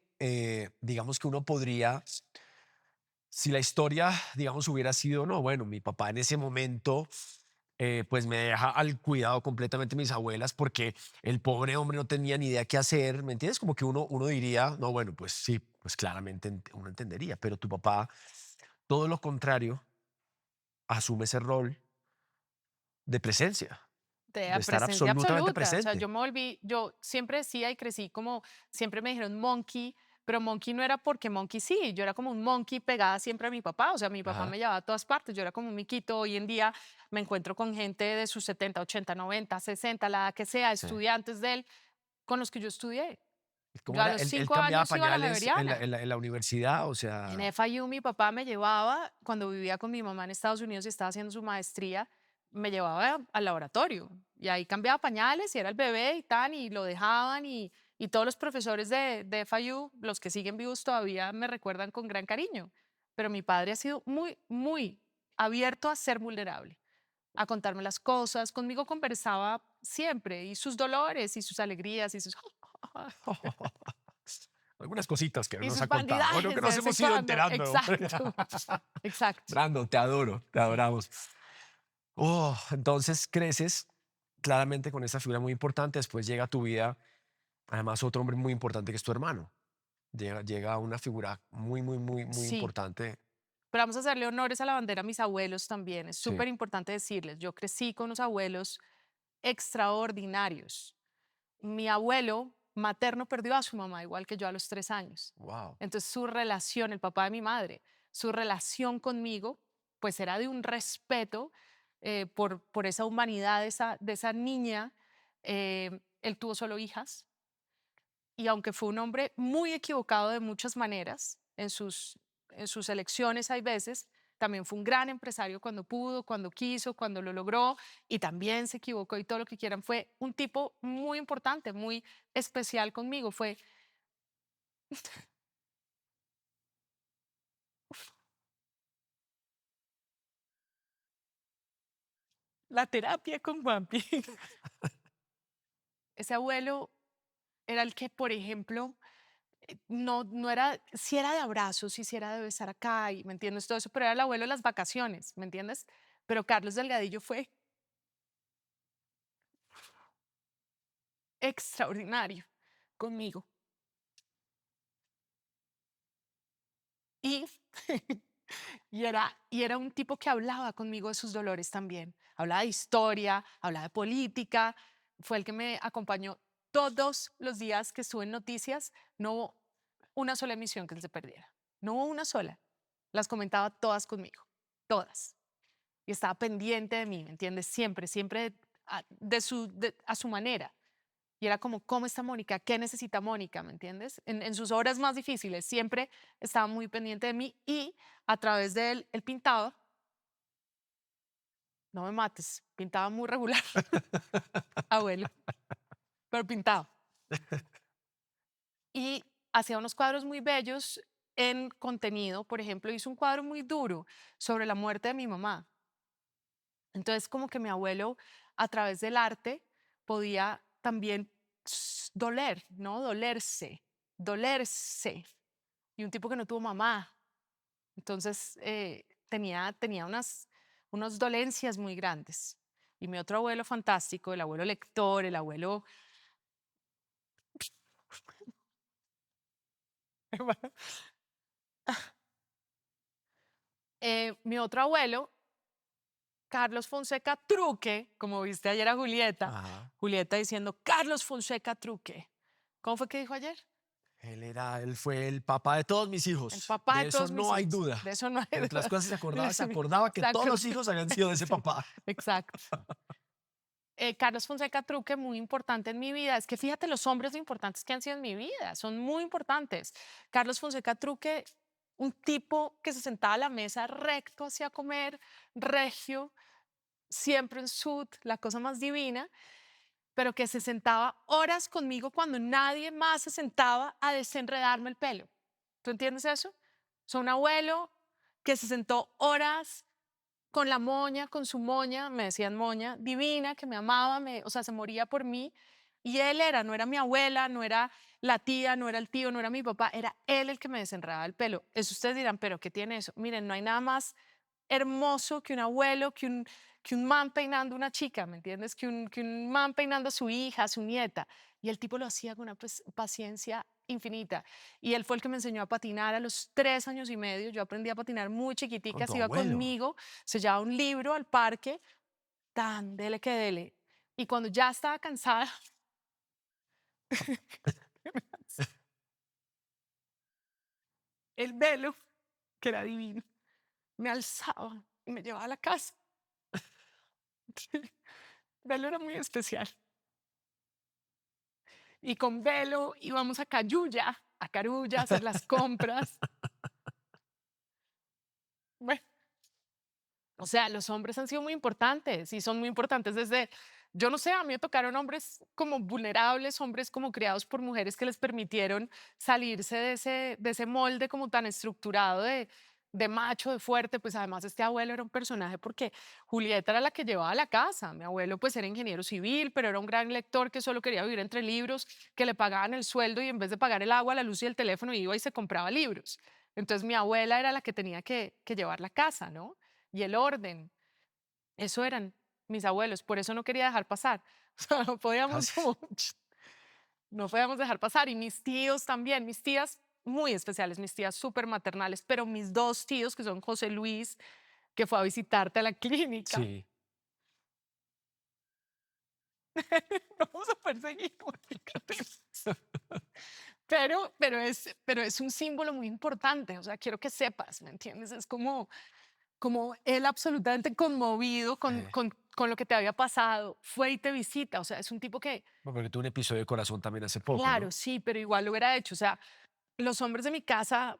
digamos que uno podría, si la historia, digamos, hubiera sido, no, bueno, mi papá en ese momento, pues me deja al cuidado completamente de mis abuelas porque el pobre hombre no tenía ni idea qué hacer, ¿me entiendes? Como que uno diría, no, bueno, pues sí, pues claramente uno entendería, pero tu papá, todo lo contrario, asume ese rol de presencia, De de estar presencia absolutamente absoluta. O sea, presente. yo siempre decía y crecí como, siempre me dijeron monkey, pero monkey no era porque monkey sí, yo era como un monkey pegada siempre a mi papá, o sea, mi papá Ajá, me llevaba a todas partes, yo era como un miquito, hoy en día me encuentro con gente de sus 70, 80, 90, 60, la edad que sea, sí. estudiantes de él, con los que yo estudié. ¿Cómo Yo a era? los Él cinco cambiaba años iba a la pañales en Javeriana. en la universidad, o En sea, FIU mi papá me llevaba, cuando vivía con mi mamá en Estados Unidos y estaba haciendo su maestría, me llevaba al laboratorio y ahí cambiaba pañales y era el bebé y tan, y lo dejaban y todos los profesores de FIU, los que siguen vivos todavía, me recuerdan con gran cariño. Pero mi padre ha sido muy, muy abierto a ser vulnerable. a contarme las cosas. Conmigo conversaba siempre y sus dolores y sus alegrías y sus, Algunas cositas que no y nos sus ha contado, bueno, que bandidajes de nos vez en hemos ido cuando. enterando. Exacto, exacto. Brandon, te adoro, te Sí. adoramos. Oh, entonces creces claramente con esa figura muy importante. Después llega a tu vida, además, otro hombre muy importante que es tu hermano. Llega una figura muy, muy, muy, muy Sí, importante. pero vamos a hacerle honores a la bandera a mis abuelos también. Es Sí. súper importante decirles, yo crecí con unos abuelos extraordinarios. Mi abuelo materno perdió a su mamá igual que yo a los 3 años. Wow. Entonces su relación, el papá de mi madre, su relación conmigo, pues era de un respeto por esa humanidad de esa niña. Él tuvo solo hijas y aunque fue un hombre muy equivocado de muchas maneras en sus elecciones hay veces, también fue un gran empresario cuando pudo, cuando quiso, cuando lo logró y también se equivocó y todo lo que quieran. Fue un tipo muy importante, muy especial conmigo. Fue la terapia con Juanpi. Ese abuelo era el que, por ejemplo, no era, si era de abrazos, y si era de besar acá, y me entiendes todo eso, pero era el abuelo de las vacaciones, ¿me entiendes? Pero Carlos Delgadillo fue extraordinario conmigo. Y, y era un tipo que hablaba conmigo de sus dolores también. Hablaba de historia, hablaba de política. Fue el que me acompañó todos los días que estuve en noticias. No hubo una sola emisión que él se perdiera. No hubo una sola. Las comentaba todas conmigo, todas. Y estaba pendiente de mí, ¿me entiendes? Siempre, siempre a su manera. Y era como, ¿cómo está Mónica? ¿Qué necesita Mónica? ¿Me entiendes? En sus horas más difíciles siempre estaba muy pendiente de mí y a través de él pintaba, no me mates, pintaba muy regular, abuelo, pero pintaba. Y hacía unos cuadros muy bellos en contenido. Por ejemplo, hizo un cuadro muy duro sobre la muerte de mi mamá. Entonces, como que mi abuelo, a través del arte, podía también doler, ¿no? Dolerse, dolerse. Y un tipo que no tuvo mamá. Entonces, tenía unas dolencias muy grandes. Y mi otro abuelo fantástico, el abuelo lector, el abuelo... mi otro abuelo, Carlos Fonseca Truque, como viste ayer a Julieta, Ajá. Julieta diciendo, Carlos Fonseca Truque. ¿Cómo fue que dijo ayer? Él fue el papá de todos mis El hijos. papá de De eso todos mis no hay hijos. duda. De eso no hay Entre las duda. cosas que se Sí, acordaba que todos los exacto. hijos habían sido de ese Sí, papá. exacto. Carlos Fonseca Truque, muy importante en mi vida. Es que fíjate los hombres lo importantes que han sido en mi vida, son muy importantes. Carlos Fonseca Truque, un tipo que se sentaba a la mesa recto hacia comer, regio, siempre en sud, la cosa más divina, pero que se sentaba horas conmigo cuando nadie más se sentaba a desenredarme el pelo. ¿Tú entiendes eso? Son un abuelo que se sentó horas con la moña, con su moña, me decían moña, divina, que me amaba, o sea, se moría por mí. Y él era, no era mi abuela, no era la tía, no era el tío, no era mi papá, era él el que me desenredaba el pelo. Eso ustedes dirán, pero ¿qué tiene eso? Miren, no hay nada más hermoso que un abuelo, que un man peinando una chica, ¿me entiendes? Que un man peinando a su hija, a su nieta. Y el tipo lo hacía con una paciencia infinita. Y él fue el que me enseñó a patinar a los 3 años y medio. Yo aprendí a patinar muy Con chiquitica, tu se iba abuelo. conmigo, se llevaba un libro al parque, tan dele que dele. Y cuando ya estaba cansada, el velo, que era divino, me alzaba y me llevaba a la casa. Velo era muy especial. Y con velo íbamos a Carulla, a hacer las compras. Bueno, o sea, los hombres han sido muy importantes y son muy importantes desde, yo no sé, a mí me tocaron hombres como vulnerables, hombres como criados por mujeres que les permitieron salirse de ese molde como tan estructurado de macho, de fuerte, pues además este abuelo era un personaje porque Julieta era la que llevaba la casa. Mi abuelo pues era ingeniero civil, pero era un gran lector que solo quería vivir entre libros, que le pagaban el sueldo y en vez de pagar el agua, la luz y el teléfono iba y se compraba libros. Entonces mi abuela era la que tenía que llevar la casa, ¿no? Y el orden. Eso eran mis abuelos, por eso no quería dejar pasar. O sea, no podíamos Gracias. como, no podíamos dejar pasar. Y mis tíos también, mis tías muy especiales, mis tías súper maternales, pero mis dos tíos, que son José Luis, que fue a visitarte a la clínica, Sí. no vamos a perseguir, pero es un símbolo muy importante, o sea, quiero que sepas, ¿me entiendes? Es como él absolutamente conmovido Eh, con lo que te había pasado, fue y te visita, o sea, es un tipo que, bueno, porque tuve un episodio de corazón también hace poco, claro, ¿no? sí, pero igual lo hubiera hecho, o sea, los hombres de mi casa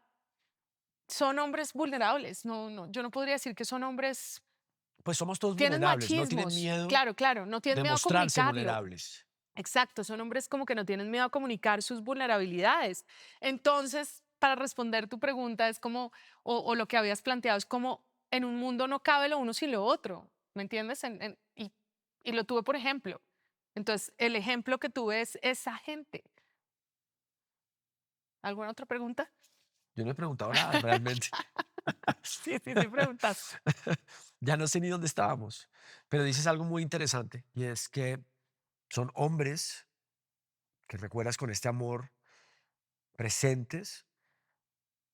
son hombres vulnerables, yo no podría decir que son hombres, Pues somos todos tienen vulnerables, no tienen machismos, miedo claro, claro, no tienen de miedo a mostrarse comunicarlo. vulnerables. Exacto, son hombres como que no tienen miedo a comunicar sus vulnerabilidades. Entonces, para responder tu pregunta, es como, o lo que habías planteado, es como en un mundo no cabe lo uno sin lo otro, ¿me entiendes? Y lo tuve por ejemplo. Entonces, el ejemplo que tuve es esa gente. ¿Alguna otra pregunta? Yo no he preguntado nada realmente. Sí, sí, sí, preguntaste. Ya no sé ni dónde estábamos, pero dices algo muy interesante y es que son hombres que recuerdas con este amor presentes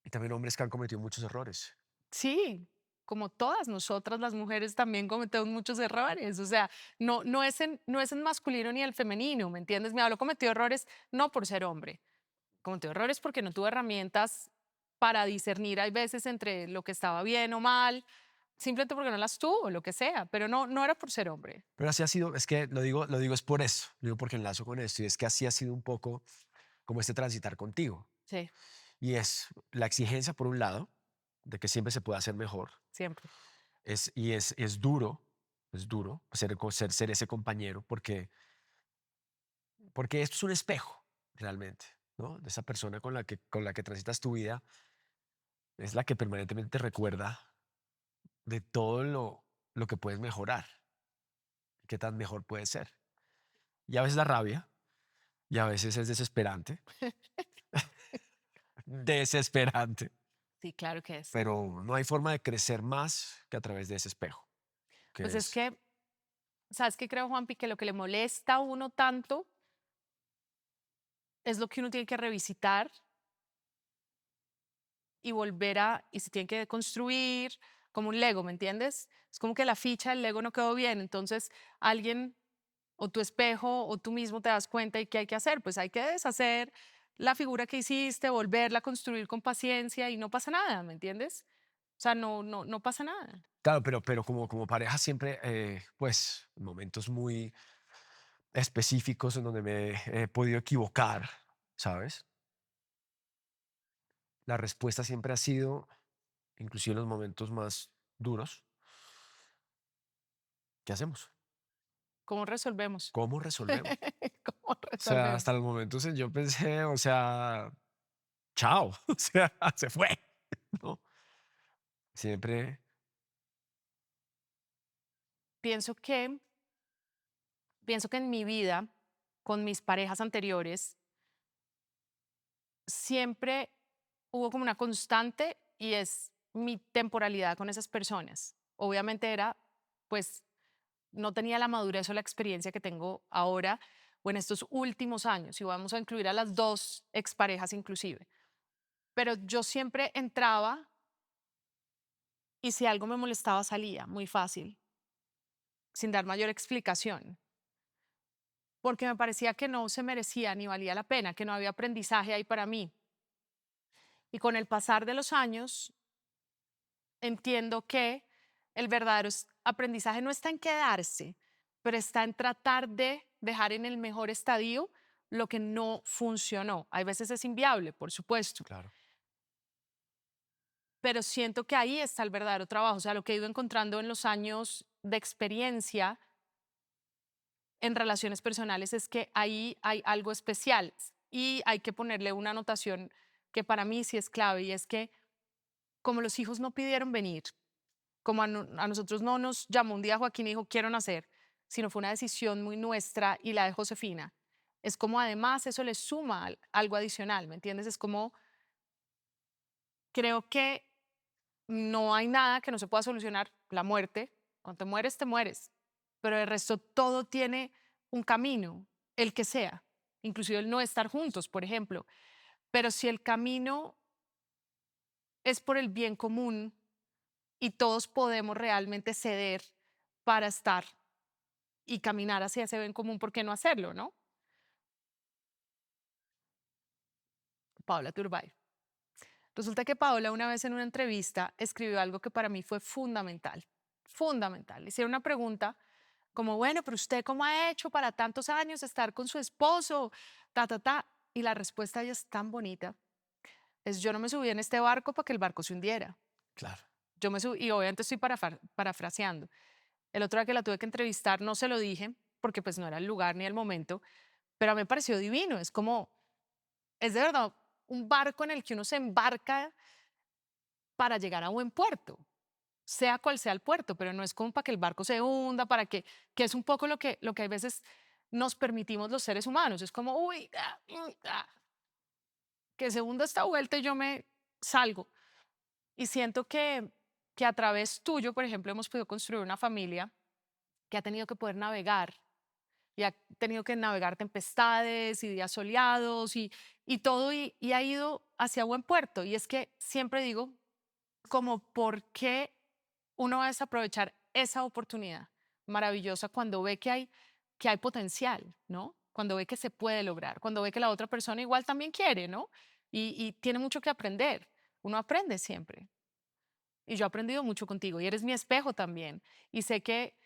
y también hombres que han cometido muchos errores. Sí, como todas nosotras las mujeres también cometemos muchos errores, o sea, no es en masculino ni el femenino, ¿me entiendes? Mi abuelo cometió errores no por ser hombre, cometió errores porque no tuvo herramientas para discernir hay veces entre lo que estaba bien o mal, simplemente porque no las tuvo, lo que sea, pero no era por ser hombre. Pero así ha sido, es que lo digo es por eso, lo digo porque enlazo con esto y es que así ha sido un poco como este transitar contigo. Sí, Y es la exigencia por un lado, de que siempre se puede hacer mejor, siempre. es duro ser ese compañero porque esto es un espejo realmente, ¿no? De esa persona con la que transitas tu vida, es la que permanentemente te recuerda de todo lo que puedes mejorar, qué tan mejor puede ser. Y a veces da rabia, y a veces es desesperante, desesperante, Sí, claro que es. pero no hay forma de crecer más que a través de ese espejo, que Pues es es, que, ¿sabes qué creo, Juanpi? Que lo que le molesta a uno tanto es lo que uno tiene que revisitar y volver y se tiene que construir como un Lego, ¿me entiendes? Es como que la ficha del Lego no quedó bien, entonces alguien o tu espejo o tú mismo te das cuenta y qué hay que hacer, pues hay que deshacer la figura que hiciste, volverla a construir con paciencia y no pasa nada, ¿me entiendes? O sea, no pasa nada. claro, pero como pareja siempre, pues, momentos muy específicos en donde me he podido equivocar, ¿sabes? La respuesta siempre ha sido, inclusive en los momentos más duros, ¿qué hacemos? ¿Cómo resolvemos? ¿Cómo resolvemos? ¿Cómo O sea, resolvemos? hasta los momentos en yo pensé, o sea, chao, o sea, se fue, ¿no? Siempre, Pienso que, pienso que en mi vida, con mis parejas anteriores, siempre hubo como una constante y es mi temporalidad con esas personas. Obviamente era, pues, no tenía la madurez o la experiencia que tengo ahora o en estos últimos años, y vamos a incluir a las dos exparejas inclusive. Pero yo siempre entraba y si algo me molestaba salía muy fácil, sin dar mayor explicación, porque me parecía que no se merecía ni valía la pena, que no había aprendizaje ahí para mí. Y con el pasar de los años, entiendo que el verdadero aprendizaje no está en quedarse, pero está en tratar de dejar en el mejor estadio lo que no funcionó. Hay veces es inviable, por supuesto, claro. pero siento que ahí está el verdadero trabajo. O sea, lo que he ido encontrando en los años de experiencia en relaciones personales es que ahí hay algo especial y hay que ponerle una anotación que para mí sí es clave y es que como los hijos no pidieron venir, como a nosotros no nos llamó un día Joaquín y dijo, quiero nacer, sino fue una decisión muy nuestra y la de Josefina. Es como además eso le suma algo adicional, ¿me entiendes? Es como, creo que no hay nada que no se pueda solucionar. La muerte, cuando te mueres, pero el resto todo tiene un camino, el que sea, inclusive el no estar juntos, por ejemplo. Pero si el camino es por el bien común y todos podemos realmente ceder para estar y caminar hacia ese bien común, ¿por qué no hacerlo, no? Paola Turbay. Resulta que Paola una vez en una entrevista escribió algo que para mí fue fundamental, fundamental. Le hicieron una pregunta como, bueno, pero usted cómo ha hecho para tantos años estar con su esposo, ta, ta, ta. Y la respuesta de ella es tan bonita. Es, yo no me subí en este barco para que el barco se hundiera. Claro. Yo me subí, y obviamente estoy parafraseando. El otro día que la tuve que entrevistar no se lo dije, porque pues no era el lugar ni el momento, pero a mí me pareció divino. Es como, es de verdad un barco en el que uno se embarca para llegar a buen puerto, sea cual sea el puerto, pero no es como para que el barco se hunda, que es un poco lo que a veces nos permitimos los seres humanos. Es como, uy, que se hunda esta vuelta y yo me salgo. Y siento que a través tuyo, por ejemplo, hemos podido construir una familia que ha tenido que poder navegar y ha tenido que navegar tempestades y días soleados y todo y ha ido hacia buen puerto. Y es que siempre digo, como por qué uno va a desaprovechar esa oportunidad maravillosa cuando ve que hay potencial, ¿no? Cuando ve que se puede lograr, cuando ve que la otra persona igual también quiere, ¿no? Y tiene mucho que aprender. Uno aprende siempre. Y yo he aprendido mucho contigo y eres mi espejo también. Y sé que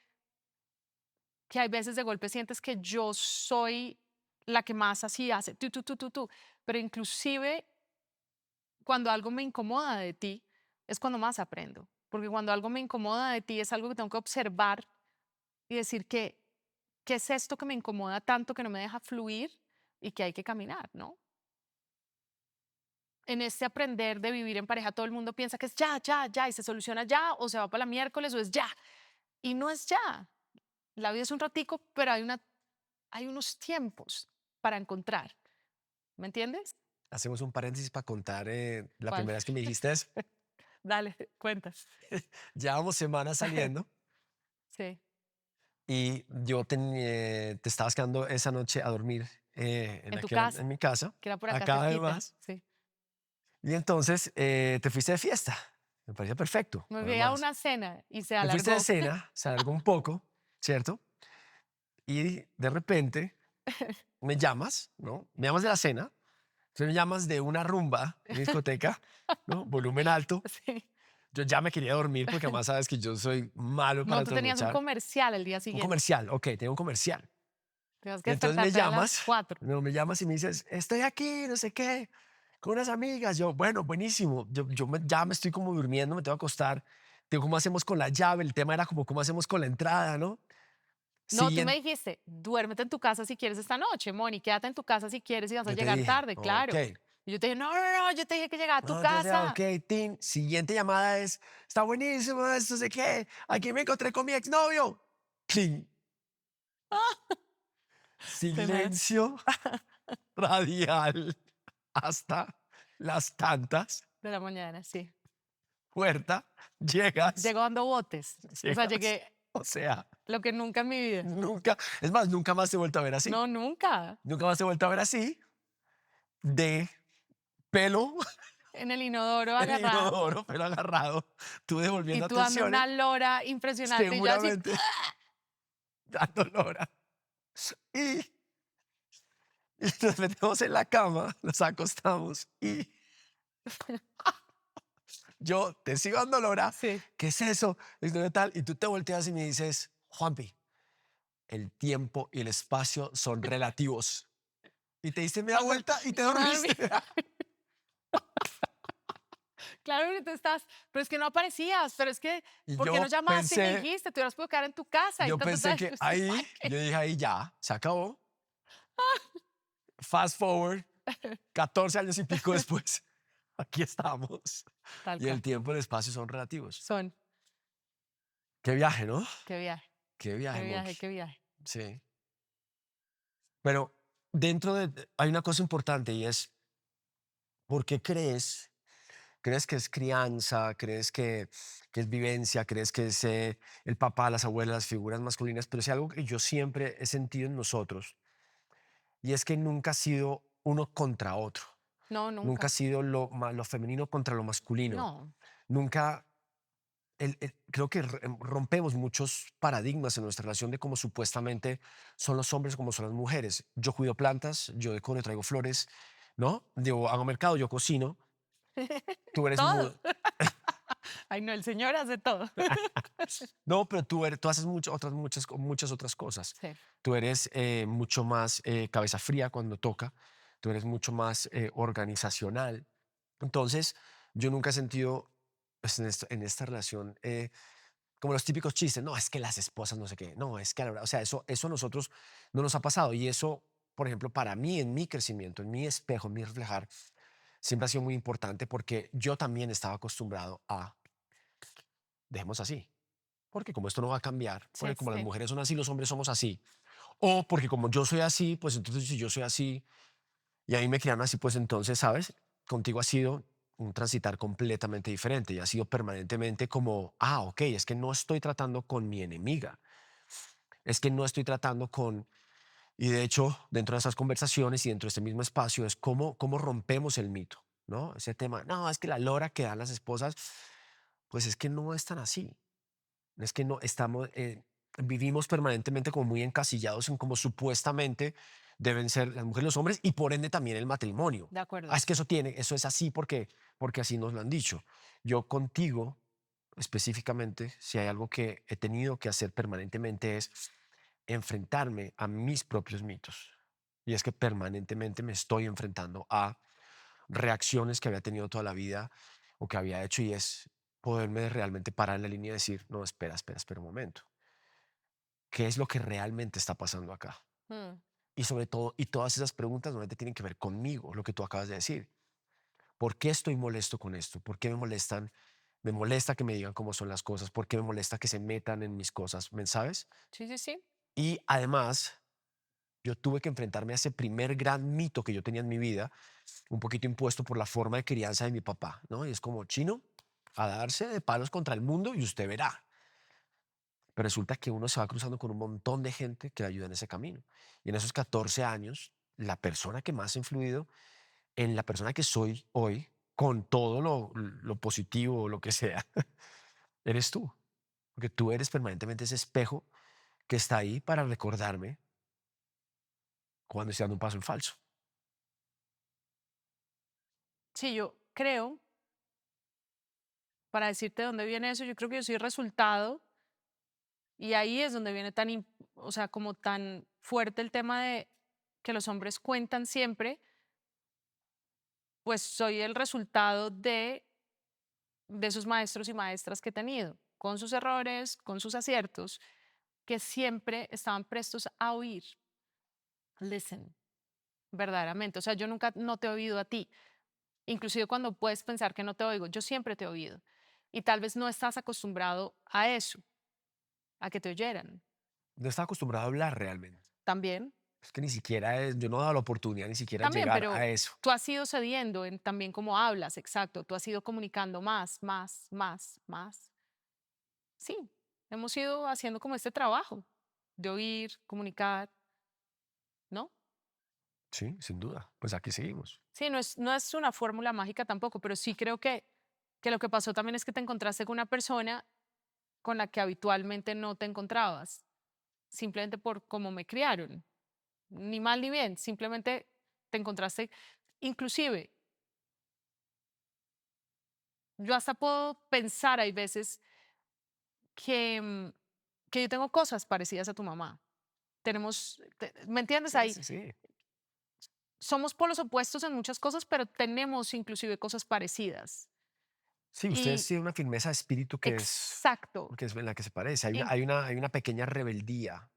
hay veces de golpe sientes que yo soy la que más así hace, tú, pero inclusive cuando algo me incomoda de ti, es cuando más aprendo, porque cuando algo me incomoda de ti es algo que tengo que observar y decir que, ¿qué es esto que me incomoda tanto que no me deja fluir y que hay que caminar, ¿no? En este aprender de vivir en pareja, todo el mundo piensa que es ya, ya, ya, y se soluciona ya, o se va para la miércoles, o es ya, y no es ya. La vida es un ratico, pero hay unos tiempos para encontrar, ¿me entiendes? Hacemos un paréntesis para contar la ¿Cuál? primera vez que me dijiste eso. Dale, cuentas. Llevábamos semanas saliendo Sí, y yo te estabas quedando esa noche a dormir en tu casa, en mi casa, que era por acá acá cerquita, además. sí. Y entonces te fuiste de fiesta. Me parecía perfecto, Me fui a además. una cena y se Te fuiste de alargó. cena, se alargó un poco, ¿cierto? Y de repente me llamas, ¿no? Me llamas de la cena, entonces me llamas de una rumba, una discoteca, ¿no? Volumen alto. Sí. Yo ya me quería dormir porque además sabes que yo soy malo para No, tú tenías un trasnochar. comercial el día Un siguiente. comercial, ok, tengo un comercial. Tenías que Y entonces me despertarte a las llamas, 4. no, me llamas y me dices, estoy aquí, no sé qué, con unas amigas. Yo, bueno, buenísimo. Ya me estoy como durmiendo, me tengo que acostar. Digo, ¿cómo hacemos con la llave? El tema era como, ¿cómo hacemos con la entrada, no? No, tú me Siguiente, dijiste, duérmete en tu casa si quieres esta noche, Moni, quédate en tu casa si quieres y vas a yo te llegar dije, tarde, ok. claro. Y yo te dije, no, no, no, yo te dije que llegara a tu No, yo decía, ok, casa. Tin. Siguiente llamada es, está buenísimo, esto, no sé qué. Aquí me encontré con mi exnovio. Cling. Tenaz. Silencio radial hasta las tantas. De la mañana, sí. Puerta, llegas, Llego dando botes. O sea, llegas. llegué O sea, lo que nunca en mi vida. nunca, es más, nunca más te he vuelto a ver así. No, nunca. Nunca más te he vuelto a ver así, de pelo En el inodoro en el agarrada. inodoro, pelo agarrado, tú Y devolviendo tú dando una atenciones, lora impresionante. Y yo así, seguramente dando lora. Y, y nos metemos en la cama, nos acostamos y yo te sigo dando lora. sí. ¿Qué es eso? Esto de tal. Y tú te volteas y me dices, Juanpi, el tiempo y el espacio son relativos. Y te diste media vuelta y te Me dormí. dormiste. Claro que tú estás, pero es que no aparecías, pero es que, Y ¿por qué no yo llamaste y me pensé, dijiste? Te hubieras podido quedar en tu casa y yo pensé que ahí, yo dije ahí ya, se acabó. Fast forward, 14 años y pico después. aquí estamos. Tal Y el cual. tiempo y el espacio son relativos. Son, Qué viaje, ¿no? qué viaje, Qué qué viaje, viaje, Monkey. qué viaje. Sí. Pero dentro de, hay una cosa importante y es, ¿por qué crees? ¿Crees que es crianza? ¿Crees que es vivencia? ¿Crees que es el papá, las abuelas, las figuras masculinas? Pero es algo que yo siempre he sentido en nosotros y es que nunca ha sido uno contra otro. No, Nunca ha nunca. sido lo femenino contra lo masculino. No, Nunca, creo que rompemos muchos paradigmas en nuestra relación de cómo supuestamente son los hombres, como son las mujeres. Yo cuido plantas, yo decoro, traigo flores, ¿no? Yo hago mercado, yo cocino. Tú eres todo. Ay, no, el Señor hace todo. no, pero tú haces muchas otras cosas. Sí, Tú eres mucho más cabeza fría cuando toca. Tú eres mucho más organizacional. Entonces, yo nunca he sentido pues, en esta relación como los típicos chistes, no, es que las esposas no sé qué, no, es que, o sea, eso a nosotros no nos ha pasado. Y eso, por ejemplo, para mí, en mi crecimiento, en mi espejo, en mi reflejar, siempre ha sido muy importante porque yo también estaba acostumbrado a, dejemos así, porque como esto no va a cambiar, sí, porque como las sí. mujeres son así, los hombres somos así, o porque como yo soy así, pues entonces si yo soy así y a mí me criaron así, pues entonces, ¿sabes? Contigo ha sido un transitar completamente diferente y ha sido permanentemente como, ok, es que no estoy tratando con mi enemiga, es que no estoy tratando con, y de hecho, dentro de esas conversaciones y dentro de este mismo espacio es cómo rompemos el mito, ¿no? Ese tema, no, es que la lora que dan las esposas, pues es que no es tan así. Es que no estamos, vivimos permanentemente como muy encasillados en cómo supuestamente deben ser las mujeres y los hombres y por ende también el matrimonio. De Ah, acuerdo. es que eso es así porque así nos lo han dicho. Yo contigo, específicamente, si hay algo que he tenido que hacer permanentemente es enfrentarme a mis propios mitos. Y es que permanentemente me estoy enfrentando a reacciones que había tenido toda la vida o que había hecho y es poderme realmente parar en la línea y decir, no, espera un momento. ¿Qué es lo que realmente está pasando acá? Mm, Y sobre todo, y todas esas preguntas normalmente tienen que ver conmigo, lo que tú acabas de decir. ¿Por qué estoy molesto con esto? ¿Por qué me molestan? Me molesta que me digan cómo son las cosas. ¿Por qué me molesta que se metan en mis cosas? ¿Sabes? sí, sí, sí. Y además, yo tuve que enfrentarme a ese primer gran mito que yo tenía en mi vida, un poquito impuesto por la forma de crianza de mi papá, ¿no? Y es como chino, a darse de palos contra el mundo y usted verá. Pero resulta que uno se va cruzando con un montón de gente que le ayuda en ese camino. Y en esos 14 años, la persona que más ha influido en la persona que soy hoy, con todo lo positivo o lo que sea, eres tú. Porque tú eres permanentemente ese espejo que está ahí para recordarme cuando estoy dando un paso en falso. Sí, yo creo, para decirte de dónde viene eso, yo creo que yo soy resultado y ahí es donde viene o sea, como tan fuerte el tema de que los hombres cuentan siempre, pues soy el resultado de esos maestros y maestras que he tenido, con sus errores, con sus aciertos, que siempre estaban prestos a oír. Listen, verdaderamente. O sea, yo nunca no te he oído a ti. Inclusive cuando puedes pensar que no te oigo, yo siempre te he oído. Y tal vez no estás acostumbrado a eso, a que te oyeran. No estaba acostumbrado a hablar realmente. También, Es que ni siquiera yo no he dado la oportunidad ni siquiera de también, llegar a pero eso. tú has ido cediendo en también cómo hablas, exacto. Tú has ido comunicando más, más, más, más. Sí, hemos ido haciendo como este trabajo de oír, comunicar, ¿no? Sí, sin duda. Pues aquí seguimos. Sí, no es una fórmula mágica tampoco, pero sí creo que lo que pasó también es que te encontraste con una persona con la que habitualmente no te encontrabas, simplemente por cómo me criaron, ni mal ni bien, simplemente te encontraste, inclusive, yo hasta puedo pensar, hay veces que, que yo tengo cosas parecidas a tu mamá. ¿Me entiendes? Sí, Ahí sí, sí. somos polos opuestos en muchas cosas, pero tenemos inclusive cosas parecidas. Sí, ustedes Y tienen una firmeza de espíritu exacto, que es en la que se parece. y Hay una pequeña rebeldía,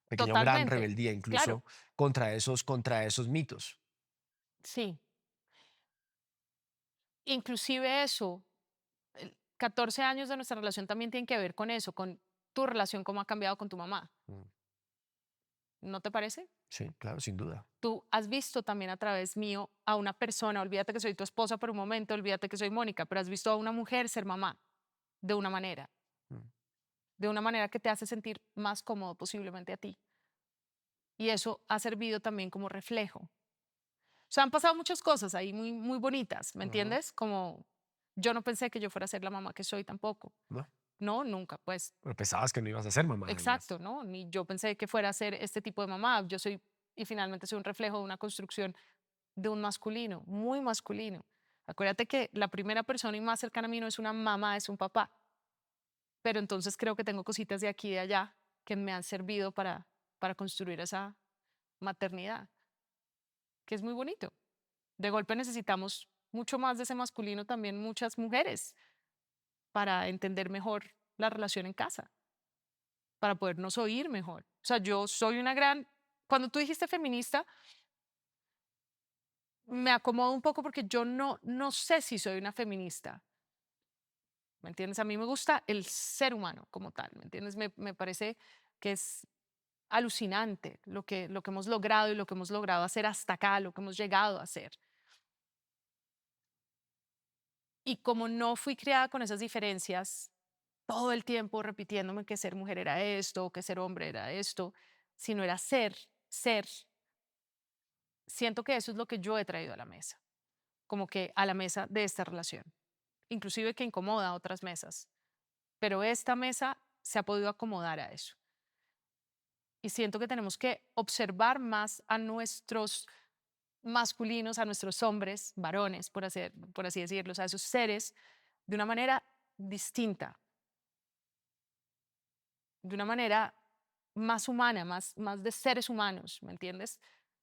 pequeña o gran totalmente, rebeldía claro, incluso contra esos mitos. sí. inclusive eso, 14 años de nuestra relación también tienen que ver con eso, con tu relación, cómo ha cambiado con tu mamá. Mm, ¿No te parece? sí, claro, sin duda. Tú has visto también a través mío a una persona, olvídate que soy tu esposa por un momento, olvídate que soy Mónica, pero has visto a una mujer ser mamá de una manera, Mm, de una manera que te hace sentir más cómodo posiblemente a ti. Y eso ha servido también como reflejo. O sea, han pasado muchas cosas ahí muy, muy bonitas, ¿me ujú. entiendes? Como yo no pensé que yo fuera a ser la mamá que soy tampoco. ¿No? No, nunca, pues Pero pensabas que no ibas a ser mamá, además. exacto, ¿no? Ni yo pensé que fuera a ser este tipo de mamá. Yo soy, y finalmente soy un reflejo de una construcción de un masculino, muy masculino. Acuérdate que la primera persona y más cercana a mí no es una mamá, es un papá. Pero entonces creo que tengo cositas de aquí y de allá que me han servido para construir esa maternidad, que es muy bonito. De golpe necesitamos mucho más de ese masculino también, muchas mujeres, para entender mejor la relación en casa, para podernos oír mejor. O sea, yo soy una gran... Cuando tú dijiste feminista, me acomodo un poco porque yo no sé si soy una feminista. ¿Me entiendes? A mí me gusta el ser humano como tal, ¿me entiendes? Me parece que es alucinante lo que hemos logrado y lo que hemos logrado hacer hasta acá, lo que hemos llegado a hacer. Y como no fui criada con esas diferencias, todo el tiempo repitiéndome que ser mujer era esto, que ser hombre era esto, sino era ser, ser, siento que eso es lo que yo he traído a la mesa, como que a la mesa de esta relación, inclusive que incomoda a otras mesas, pero esta mesa se ha podido acomodar a eso. Y siento que tenemos que observar más a nuestros masculinos, a nuestros hombres, varones, por así decirlo, a esos seres, de una manera distinta, de una manera más humana, más de seres humanos, ¿me entiendes?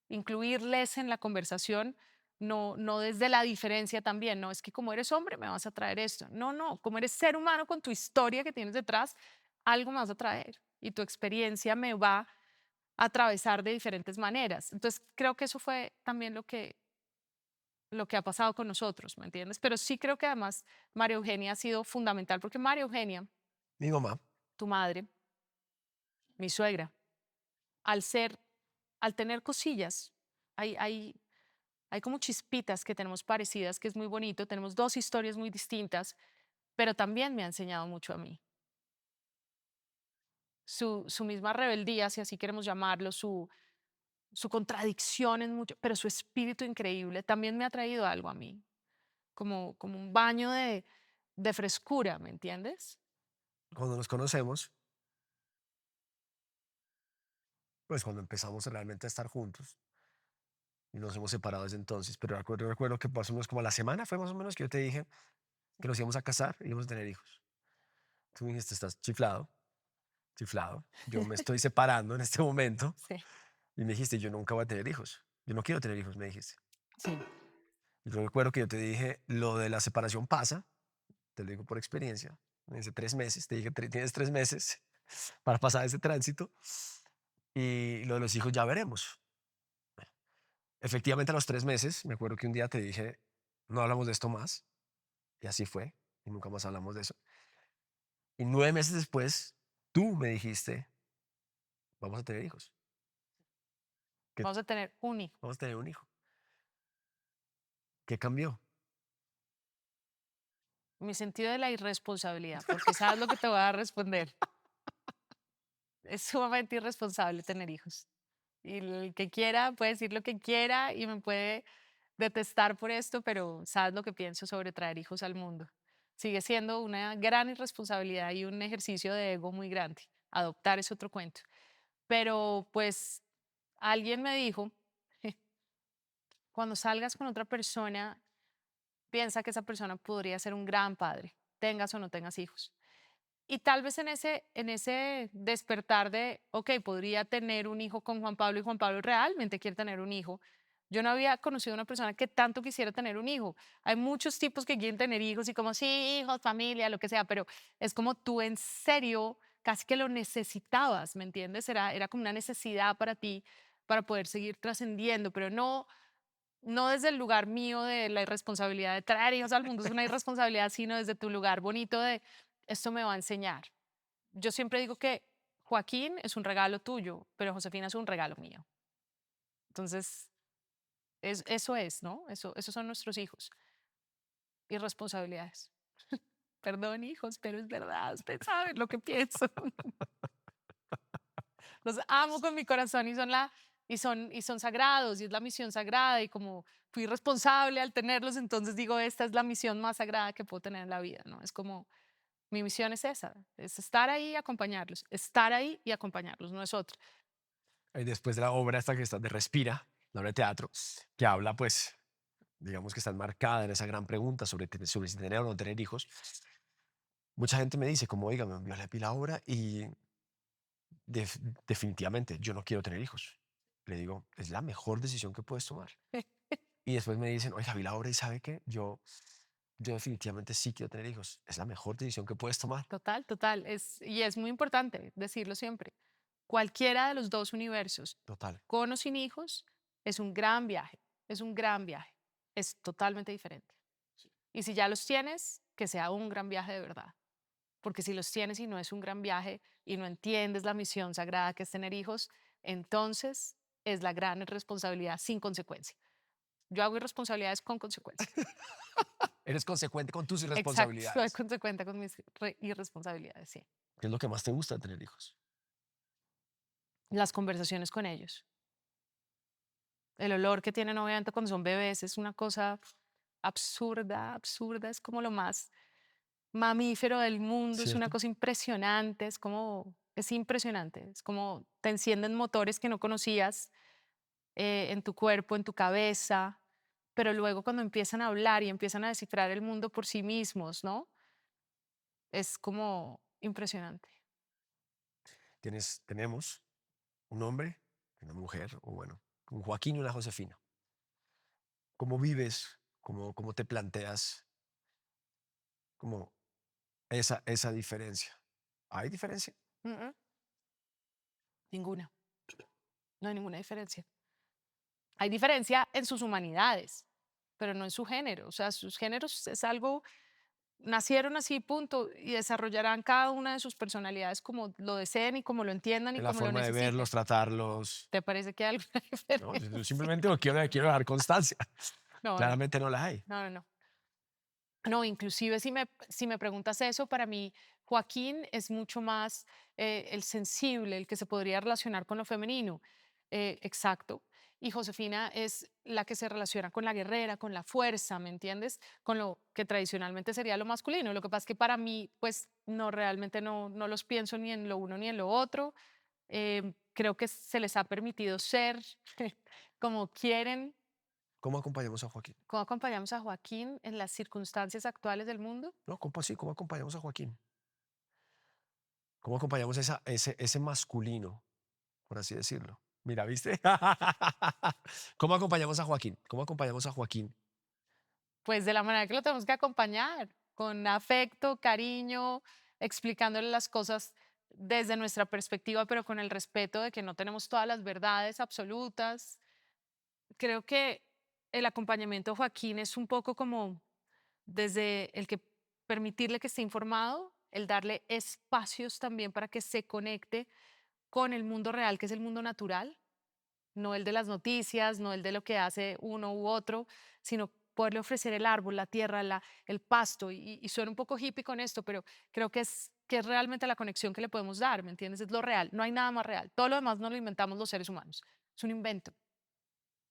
Incluirles en la conversación, no desde la diferencia también, no es que como eres hombre me vas a traer esto, no, como eres ser humano con tu historia que tienes detrás, algo me vas a traer y tu experiencia me va a atravesar de diferentes maneras. Entonces creo que eso fue también lo que ha pasado con nosotros, ¿me entiendes? Pero sí creo que además María Eugenia ha sido fundamental porque María Eugenia, Mi mamá, tu madre, mi suegra, al ser, al tener cosillas, hay como chispitas que tenemos parecidas, que es muy bonito, tenemos dos historias muy distintas, pero también me ha enseñado mucho a mí. Su misma rebeldía, si así queremos llamarlo, su contradicción en mucho, pero su espíritu increíble también me ha traído algo a mí, como un baño de frescura, ¿me entiendes? cuando nos conocemos, pues cuando empezamos realmente a estar juntos y nos hemos separado desde entonces, pero recuerdo que pasó menos como a la semana, fue más o menos que yo te dije que nos íbamos a casar y íbamos a tener hijos. Tú me dijiste, estás chiflado, chiflado. Yo me estoy separando en este momento Sí, y me dijiste, yo nunca voy a tener hijos. Yo no quiero tener hijos, me dijiste. sí. Y yo recuerdo que yo te dije, lo de la separación pasa, te lo digo por experiencia. Me dice 3 meses, te dije, Tienes 3 meses para pasar ese tránsito y lo de los hijos ya veremos". Efectivamente, a los 3 meses, me acuerdo que un día te dije, no hablamos de esto más, y así fue, y nunca más hablamos de eso. Y 9 meses después, tú me dijiste, vamos a tener hijos, que Vamos a tener un hijo. vamos a tener un hijo. ¿Qué cambió? Mi sentido de la irresponsabilidad, porque sabes lo que te voy a responder. Es sumamente irresponsable tener hijos. Y el que quiera puede decir lo que quiera y me puede detestar por esto, pero sabes lo que pienso sobre traer hijos al mundo. Sigue siendo una gran irresponsabilidad y un ejercicio de ego muy grande. Adoptar es otro cuento. Pero pues alguien me dijo, cuando salgas con otra persona, piensa que esa persona podría ser un gran padre, tengas o no tengas hijos. Y tal vez en ese despertar de, ok, podría tener un hijo con Juan Pablo y Juan Pablo realmente quiere tener un hijo. Yo no había conocido a una persona que tanto quisiera tener un hijo. Hay muchos tipos que quieren tener hijos y como, sí, hijos, familia, lo que sea, pero es como tú en serio casi que lo necesitabas, ¿me entiendes? Era como una necesidad para ti para poder seguir trascendiendo, pero no no desde el lugar mío de la irresponsabilidad de traer hijos al mundo, es una irresponsabilidad, sino desde tu lugar bonito de esto me va a enseñar. Yo siempre digo que Joaquín es un regalo tuyo, pero Josefina es un regalo mío. Entonces, eso es, ¿no? Esos son nuestros hijos. Irresponsabilidades. Perdón, hijos, pero es verdad, ustedes saben lo que pienso. Los amo con mi corazón y son sagrados y es la misión sagrada y como fui responsable al tenerlos, entonces digo, esta es la misión más sagrada que puedo tener en la vida, ¿no? Es como, mi misión es esa, es estar ahí y acompañarlos, estar ahí y acompañarlos, no es otra. Y después de la obra esta que está de Respira, la obra de teatro, que habla, pues, digamos que está enmarcada en esa gran pregunta sobre si tener o no tener hijos, mucha gente me dice, como, oiga, me vi la obra y def- definitivamente yo no quiero tener hijos. Le digo, es la mejor decisión que puedes tomar. Y después me dicen, oiga, vi la obra y ¿sabe qué? Yo definitivamente sí quiero tener hijos. Es la mejor decisión que puedes tomar. Total, total, y es muy importante decirlo siempre. Cualquiera de los dos universos, Total. con o sin hijos, es un gran viaje, es un gran viaje, es totalmente diferente. Y si ya los tienes, que sea un gran viaje de verdad. Porque si los tienes y no es un gran viaje y no entiendes la misión sagrada que es tener hijos, entonces es la gran responsabilidad sin consecuencia. Yo hago irresponsabilidades con consecuencia. Eres consecuente con tus Exacto, soy irresponsabilidades. consecuente con mis irresponsabilidades, sí. ¿Qué es lo que más te gusta de tener hijos? Las conversaciones con ellos. El olor que tienen obviamente cuando son bebés es una cosa absurda, absurda, es como lo más mamífero del mundo, es una ¿Cierto? cosa impresionante, es impresionante, es como te encienden motores que no conocías en tu cuerpo, en tu cabeza, pero luego cuando empiezan a hablar y empiezan a descifrar el mundo por sí mismos, ¿no? Es como impresionante. Tenemos un hombre, una mujer, o bueno, un Joaquín y una Josefina. ¿Cómo vives? ¿Cómo te planteas como esa diferencia? ¿Hay diferencia? Mm, mm, ninguna, no hay ninguna diferencia. Hay diferencia en sus humanidades, pero no en su género. O sea, sus géneros es algo, nacieron así, punto, y desarrollarán cada una de sus personalidades como lo deseen y como lo entiendan y En la como lo forma de verlos, necesiten. tratarlos. ¿Te parece que hay alguna No, yo diferencia? simplemente lo quiero dejar constancia. No, no, Claramente no la hay. no, no, no. No, inclusive si me preguntas eso, para mí Joaquín es mucho más el sensible, el que se podría relacionar con lo femenino. Exacto. Y Josefina es la que se relaciona con la guerrera, con la fuerza, ¿me entiendes? Con lo que tradicionalmente sería lo masculino. Lo que pasa es que para mí, pues no, realmente no los pienso ni en lo uno ni en lo otro. Creo que se les ha permitido ser como quieren. ¿Cómo acompañamos a Joaquín? ¿Cómo acompañamos a Joaquín en las circunstancias actuales del mundo? No, ¿cómo así? ¿Cómo acompañamos a Joaquín? ¿Cómo acompañamos ese masculino, por así decirlo? Mira, ¿viste? ¿Cómo acompañamos a Joaquín? ¿Cómo acompañamos a Joaquín? Pues de la manera que lo tenemos que acompañar, con afecto, cariño, explicándole las cosas desde nuestra perspectiva, pero con el respeto de que no tenemos todas las verdades absolutas. Creo que el acompañamiento a Joaquín es un poco como desde el que permitirle que esté informado, el darle espacios también para que se conecte con el mundo real, que es el mundo natural, no el de las noticias, no el de lo que hace uno u otro, sino poderle ofrecer el árbol, la tierra, el pasto. Y suena un poco hippie con esto, pero creo que es realmente la conexión que le podemos dar, ¿me entiendes? Es lo real, no hay nada más real. Todo lo demás no lo inventamos los seres humanos, es un invento.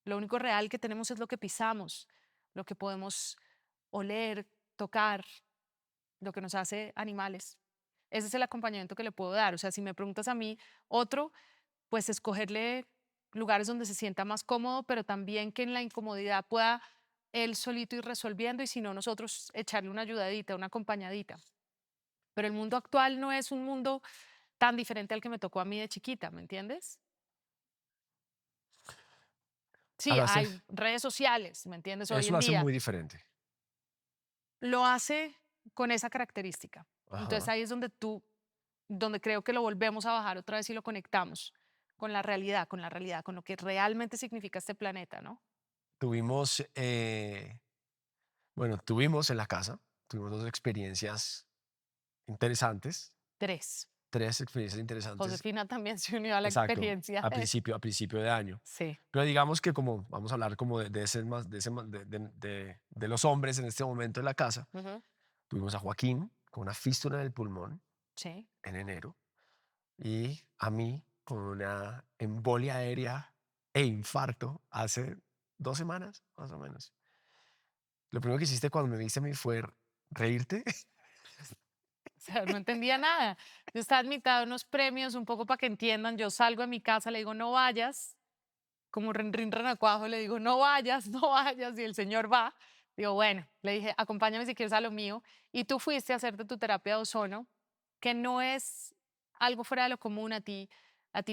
Lo único real que tenemos es lo que pisamos, lo que podemos oler, tocar, lo que nos hace animales. Ese es el acompañamiento que le puedo dar. O sea, si me preguntas a mí otro, pues escogerle lugares donde se sienta más cómodo, pero también que en la incomodidad pueda él solito ir resolviendo y si no, nosotros echarle una ayudadita, una acompañadita. Pero el mundo actual no es un mundo tan diferente al que me tocó a mí de chiquita, ¿me entiendes? Sí, Hablaste, hay redes sociales, ¿me entiendes? Hoy eso en lo hace día muy diferente. lo hace con esa característica. Entonces Ajá. ahí es donde creo que lo volvemos a bajar otra vez y lo conectamos con la realidad, con lo que realmente significa este planeta, ¿no? tuvimos, tuvimos en la casa, tuvimos dos experiencias interesantes, 3. tres experiencias interesantes, Josefina también se unió a la exacto, experiencia. a principio de año. Sí. Pero digamos que como vamos a hablar como de ese más, de los hombres en este momento en la casa, Ujú. tuvimos a Joaquín con una fístula en el pulmón Sí. en enero y a mí con una embolia aérea e infarto hace 2 semanas, más o menos. Lo primero que hiciste cuando me viste a mí fue reírte. O sea, no entendía nada. Yo estaba en mitad de unos premios, un poco para que entiendan. Yo salgo de mi casa, le digo, no vayas. Como rin, rin, renacuajo, le digo, no vayas, no vayas. Y el señor va. Digo, bueno, le dije, acompáñame si quieres a lo mío. Y tú fuiste a hacerte tu terapia de ozono, que no es algo fuera de lo común a ti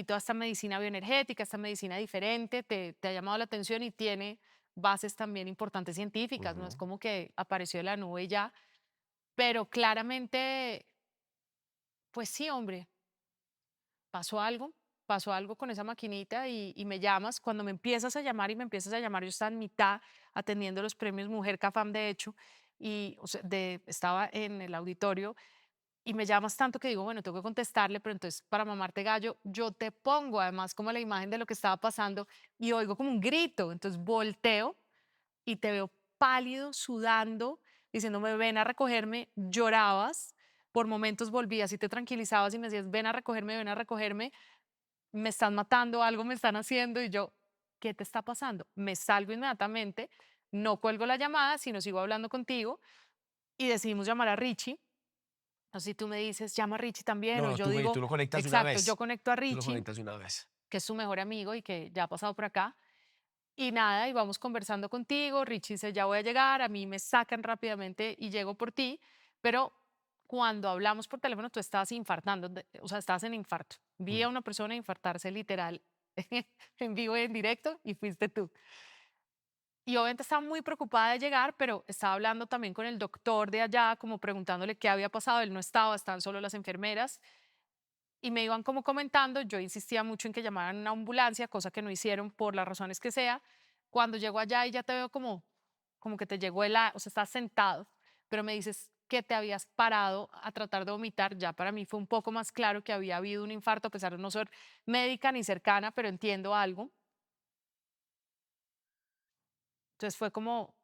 toda esta medicina bioenergética, esta medicina diferente, te ha llamado la atención y tiene bases también importantes científicas, no es Ujú, como que apareció de la nube y ya, pero claramente, pues sí, hombre, pasó algo con esa maquinita y me llamas. Cuando me empiezas a llamar y me empiezas a llamar, yo estaba en mitad atendiendo los premios Mujer Cafam, de hecho, y o sea, estaba en el auditorio y me llamas tanto que digo, bueno, tengo que contestarle, pero entonces para mamarte gallo, yo te pongo además como la imagen de lo que estaba pasando y oigo como un grito, entonces volteo y te veo pálido, sudando, diciéndome, ven a recogerme, llorabas, por momentos volvías y te tranquilizabas y me decías, ven a recogerme, me están matando, algo me están haciendo y yo, ¿qué te está pasando? Me salgo inmediatamente, no cuelgo la llamada, sino sigo hablando contigo y decidimos llamar a Richie. No sé si tú me dices, llama a Richie también, o no, yo tú digo, lo conectas de una exacto, yo vez. conecto a Tú lo Richie, conectas de una vez. que es su mejor amigo y que ya ha pasado por acá. Y nada, y vamos conversando contigo. Richie dice, ya voy a llegar, a mí me sacan rápidamente y llego por ti, pero cuando hablamos por teléfono tú estabas infartando, o sea, estabas en infarto. Vi Mm. a una persona infartarse literal en vivo y en directo y fuiste tú. Y obviamente estaba muy preocupada de llegar, pero estaba hablando también con el doctor de allá, como preguntándole qué había pasado. Él no estaba, estaban solo las enfermeras y me iban como comentando, yo insistía mucho en que llamaran a una ambulancia, cosa que no hicieron por las razones que sea. Cuando llego allá y ya te veo como que te llegó o sea, estás sentado, pero me dices que te habías parado a tratar de vomitar, ya para mí fue un poco más claro que había habido un infarto, a pesar de no ser médica ni cercana, pero entiendo algo. Entonces fue como,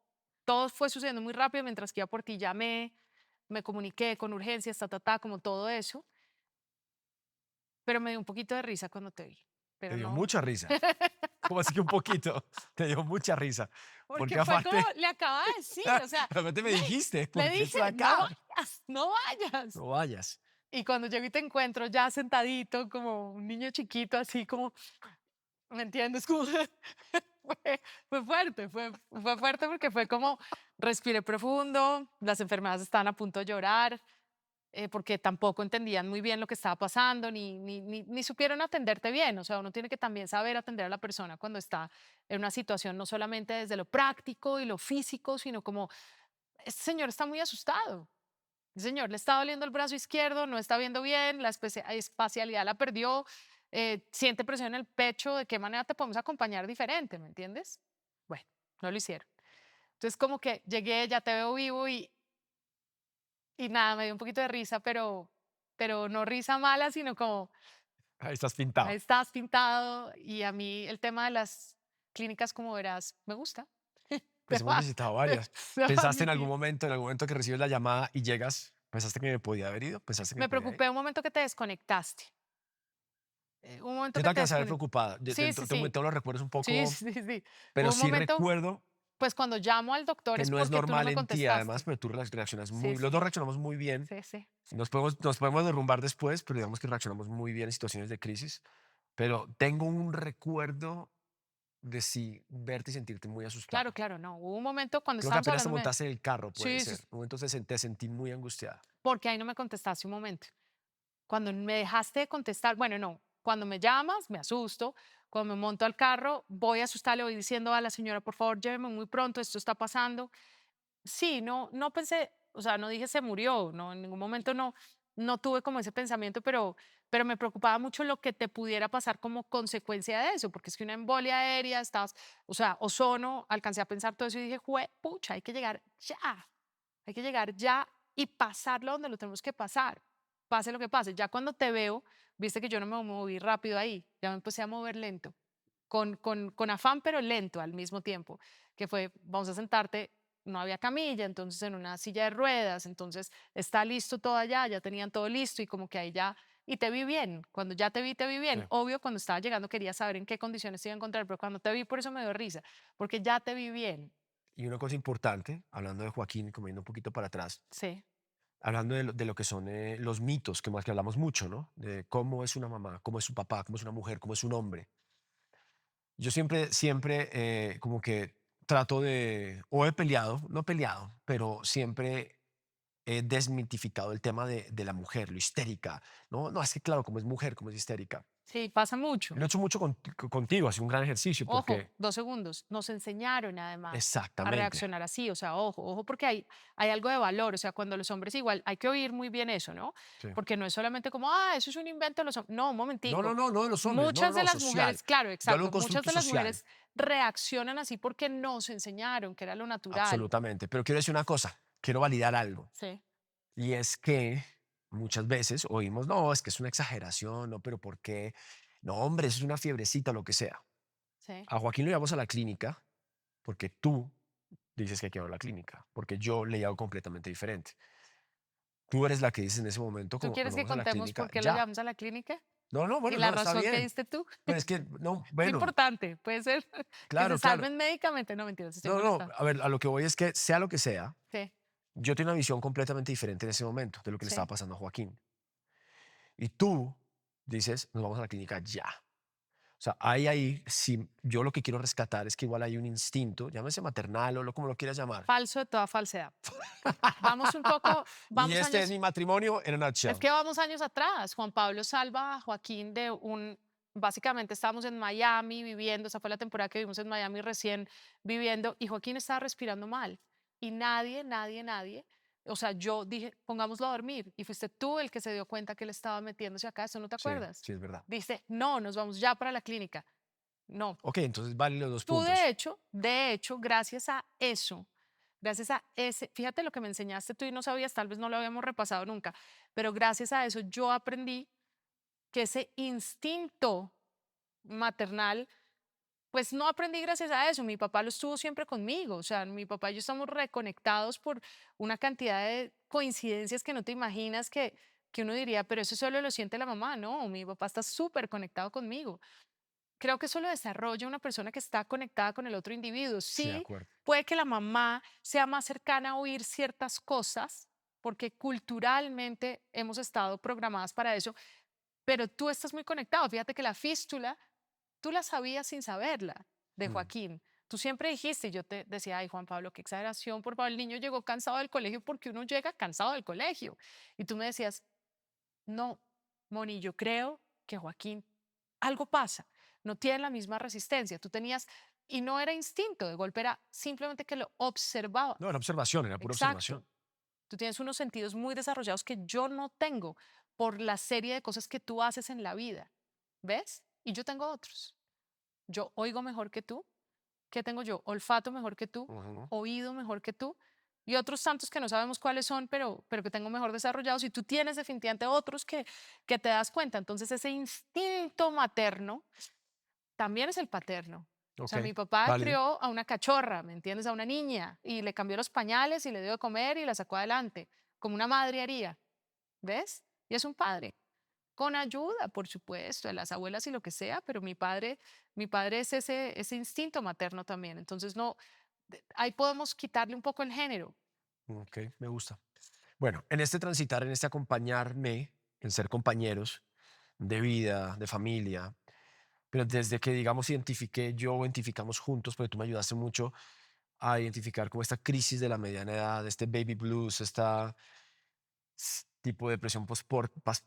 todo fue sucediendo muy rápido, mientras que iba por ti llamé, me comuniqué con urgencias, como todo eso, pero me dio un poquito de risa cuando te vi, Te pero dio no. mucha risa. ¿Cómo así que un poquito? Te dio mucha risa. Porque Porque fue como aparte, le acaba de decir, o sea, realmente me me, dijiste, le ¿por qué dije, estoy no acá? vayas, no vayas. No vayas. Y cuando llego y te encuentro ya sentadito, como un niño chiquito, así como, ¿me entiendes? Como, fue fuerte, fue fuerte porque fue como, respiré profundo, las enfermeras estaban a punto de llorar, porque tampoco entendían muy bien lo que estaba pasando, ni supieron atenderte bien. O sea, uno tiene que también saber atender a la persona cuando está en una situación, no solamente desde lo práctico y lo físico, sino como, este señor está muy asustado. El señor le está doliendo el brazo izquierdo, no está viendo bien, la espacialidad la perdió, siente presión en el pecho, ¿de qué manera te podemos acompañar diferente? ¿Me entiendes? Bueno, no lo hicieron. Entonces, como que llegué, ya te veo vivo y nada, me dio un poquito de risa, pero no risa mala, sino como, Ahí estás ahí pintado. estás pintado y a mí el tema de las clínicas, como verás, me gusta. Pues Te hemos va, visitado varias. te voy a ¿Pensaste admitir. en algún momento que recibes la llamada y llegas, pensaste que me podía haber ido? ¿Pensaste que me Me podía ir? preocupé un momento que te desconectaste. Un momento ¿Qué que tal te que ver desconectaste. preocupada? Sí, sí, sí. Tengo los recuerdos un Sí, poco, sí, sí. pero Hubo un sí momento, recuerdo pues cuando llamo al doctor que es no es porque tú no normal me en ti, además, contestaste. pero tú reaccionas Sí, los dos sí, reaccionamos muy bien. sí, sí, sí. Nos podemos derrumbar después, pero digamos que reaccionamos muy bien en situaciones de crisis. Pero tengo un recuerdo de sí verte y sentirte muy Claro, asustada. claro, no. Hubo un momento cuando Creo que estábamos apenas te hablando, montaste en el carro, puede sí, sí, ser. En un momento te sentí muy angustiada. porque ahí no me contestaste un momento. Cuando me dejaste de contestar, bueno, no, cuando me llamas me asusto, cuando me monto al carro voy a asustar, le voy diciendo a la señora, por favor, lléveme muy pronto, esto está pasando. Sí, no, no pensé, o sea, no dije se murió, no, en ningún momento no, no tuve como ese pensamiento, pero me preocupaba mucho lo que te pudiera pasar como consecuencia de eso, porque es que una embolia aérea, estabas, o sea, ozono, alcancé a pensar todo eso y dije, pucha, hay que llegar ya y pasarlo donde lo tenemos que pasar, pase lo que pase. Ya cuando te veo, viste que yo no me moví rápido ahí, ya me empecé a mover lento, con afán, pero lento al mismo tiempo, que fue, vamos a sentarte, no había camilla, entonces en una silla de ruedas, entonces está listo todo allá, ya tenían todo listo y como que ahí ya, y te vi bien, cuando ya te vi Sí. bien, obvio cuando estaba llegando quería saber en qué condiciones te iba a encontrar, pero cuando te vi por eso me dio risa, porque ya te vi bien, Y una cosa importante, hablando de Joaquín, como yendo un poquito para atrás, sí, hablando de lo que son los mitos, que más que hablamos mucho, ¿no? De cómo es una mamá, cómo es su papá, cómo es una mujer, cómo es un hombre. Yo siempre como que trato o he peleado, no peleado, pero siempre he desmitificado el tema de la mujer, lo histérica. No, no, es que claro, como es mujer, como es histérica. sí, pasa Lo mucho. he hecho mucho contigo, ha sido un gran ejercicio Ojo, porque 2 segundos. Nos enseñaron además a exactamente, reaccionar así, o sea, ojo, porque hay algo de valor, o sea, cuando los hombres igual, hay que oír muy bien eso, ¿no? sí. Porque no es solamente como, eso es un invento de los hombres. No, un No, no, momentico. no, no de los hombres, no, no, Muchas de no, las social. mujeres, claro, Yo hablo de exacto, un muchas constructo de las social, mujeres reaccionan así porque nos enseñaron que era lo natural. absolutamente. Pero quiero decir una cosa, quiero validar algo. Sí, Y es que muchas veces oímos, no, es que es una exageración, no, pero ¿por qué? No, hombre, eso es una fiebrecita, lo que sea. sí. A Joaquín lo llevamos a la clínica porque tú dices que hay que ir a la clínica, porque yo le hago completamente diferente. Tú eres la que dices en ese momento, ¿Tú como quieres cuando que vamos a la contemos clínica, por qué lo ya. llevamos a la clínica? No, no, Y bueno, la no, está razón que bien. diste tú. Pero es que, no, Es bueno, importante, puede ser que se claro, claro. salven médicamente. No, mentiras, estoy No, no, molestando. a ver, a lo que voy es que sea lo que sea, Sí, yo tengo una visión completamente diferente en ese momento de lo que le estaba sí. pasando a Joaquín. Y tú dices, nos vamos a la clínica ya. O sea, sí, yo lo que quiero rescatar es que igual hay un instinto, llámese maternal o como lo quieras llamar. Falso de toda falsedad. Vamos un poco, Y vamos este es años, mi matrimonio en a es nutshell. que vamos años atrás. Juan Pablo salva a Joaquín básicamente estábamos en Miami viviendo, esa fue la temporada que vivimos en Miami recién viviendo, y Joaquín estaba respirando mal. Y nadie, o sea, yo dije, pongámoslo a dormir, y fuiste tú el que se dio cuenta que él estaba metiéndose acá, ¿eso no te Sí, acuerdas? sí, es verdad. Dice, no, nos vamos ya para la clínica. No, Ok, entonces vale los dos tú puntos. de hecho, gracias a eso, gracias a ese, fíjate lo que me enseñaste tú y no sabías, tal vez no lo habíamos repasado nunca, pero gracias a eso yo aprendí que ese instinto maternal, pues no aprendí gracias a eso, mi papá lo estuvo siempre conmigo, o sea, mi papá y yo estamos reconectados por una cantidad de coincidencias que no te imaginas que uno diría, pero eso solo lo siente la mamá, no, mi papá está súper conectado conmigo. Creo que eso lo desarrolla una persona que está conectada con el otro individuo. Sí, de Sí, acuerdo. puede que la mamá sea más cercana a oír ciertas cosas, porque culturalmente hemos estado programadas para eso, pero tú estás muy conectado. Fíjate que la fístula, tú la sabías sin saberla, de Mm, Joaquín. Tú siempre dijiste, y yo te decía, ay, Juan Pablo, qué exageración, por favor, el niño llegó cansado del colegio porque uno llega cansado del colegio. Y tú me decías, no, Moni, yo creo que Joaquín, algo pasa, no tiene la misma resistencia. Tú tenías, y no era instinto, de golpe era simplemente que lo observaba. no, era observación, era pura Exacto. observación. Tú tienes unos sentidos muy desarrollados que yo no tengo por la serie de cosas que tú haces en la vida. ¿Ves? Y yo tengo otros. Yo oigo mejor que tú. ¿Qué tengo yo? Olfato mejor que tú, Ujú. oído mejor que tú y otros tantos que no sabemos cuáles son, pero que tengo mejor desarrollados y tú tienes definitivamente otros que te das cuenta. Entonces ese instinto materno también es el paterno. O Ok, sea, mi papá válido. crió a una cachorra, ¿me entiendes? A una niña y le cambió los pañales y le dio de comer y la sacó adelante, como una madre haría, ¿ves? Y es un padre. Con ayuda, por supuesto, de las abuelas y lo que sea, pero mi padre es ese instinto materno también. Entonces, no, ahí podemos quitarle un poco el género. Ok, me gusta. Bueno, en este transitar, en este acompañarme, en ser compañeros de vida, de familia, pero desde que, digamos, identificamos juntos, porque tú me ayudaste mucho a identificar como esta crisis de la mediana edad, este baby blues, esta tipo de depresión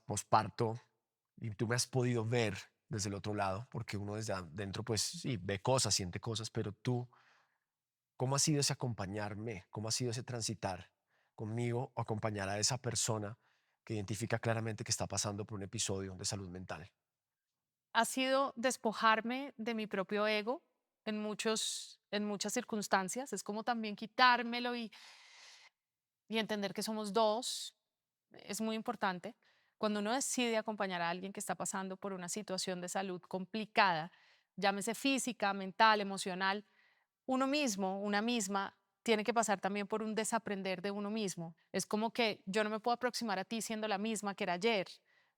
posparto, y tú me has podido ver desde el otro lado, porque uno desde adentro, pues sí, ve cosas, siente cosas, pero tú, ¿cómo ha sido ese acompañarme? ¿Cómo ha sido ese transitar conmigo o acompañar a esa persona que identifica claramente que está pasando por un episodio de salud mental? Ha sido despojarme de mi propio ego en muchas circunstancias. Es como también quitármelo y entender que somos dos. Es muy importante. Cuando uno decide acompañar a alguien que está pasando por una situación de salud complicada, llámese física, mental, emocional, uno mismo, una misma, tiene que pasar también por un desaprender de uno mismo. Es como que yo no me puedo aproximar a ti siendo la misma que era ayer.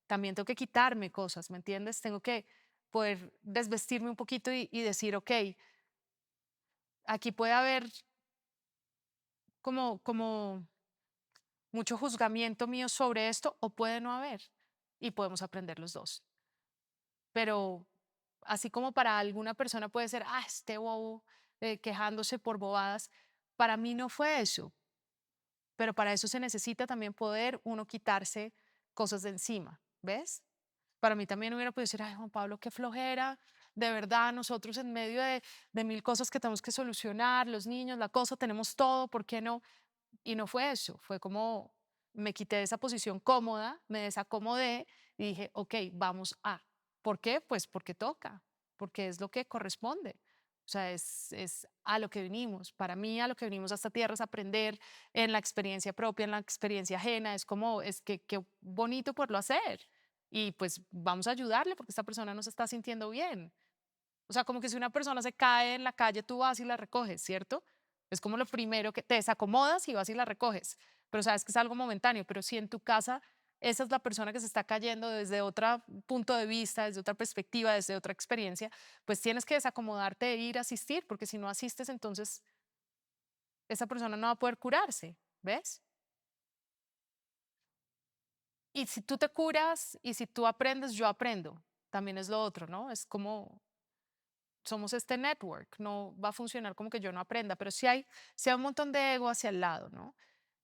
También tengo que quitarme cosas, ¿me entiendes? Tengo que poder desvestirme un poquito y decir, ok, aquí puede haber como mucho juzgamiento mío sobre esto o puede no haber y podemos aprender los dos. Pero así como para alguna persona puede ser, este bobo quejándose por bobadas, para mí no fue eso. Pero para eso se necesita también poder uno quitarse cosas de encima, ¿ves? Para mí también hubiera podido decir, ay, Juan Pablo, qué flojera, de verdad, nosotros en medio de mil cosas que tenemos que solucionar, los niños, la cosa, tenemos todo, ¿por qué no? Y no fue eso, fue como me quité de esa posición cómoda, me desacomodé y dije, ok, vamos a. ¿Por qué? Pues porque toca, porque es lo que corresponde. O sea, es a lo que vinimos. Para mí, a lo que vinimos a esta tierra es aprender en la experiencia propia, en la experiencia ajena. Es como, es que qué bonito poderlo hacer. Y pues vamos a ayudarle porque esta persona no se está sintiendo bien. O sea, como que si una persona se cae en la calle, tú vas y la recoges, ¿cierto? Es como lo primero que te desacomodas y vas y la recoges, pero sabes que es algo momentáneo, pero si en tu casa esa es la persona que se está cayendo desde otro punto de vista, desde otra perspectiva, desde otra experiencia, pues tienes que desacomodarte e ir a asistir, porque si no asistes, entonces esa persona no va a poder curarse, ¿ves? Y si tú te curas y si tú aprendes, yo aprendo. También es lo otro, ¿no? Es como somos este network, no va a funcionar como que yo no aprenda, pero sí hay un montón de ego hacia el lado, ¿no?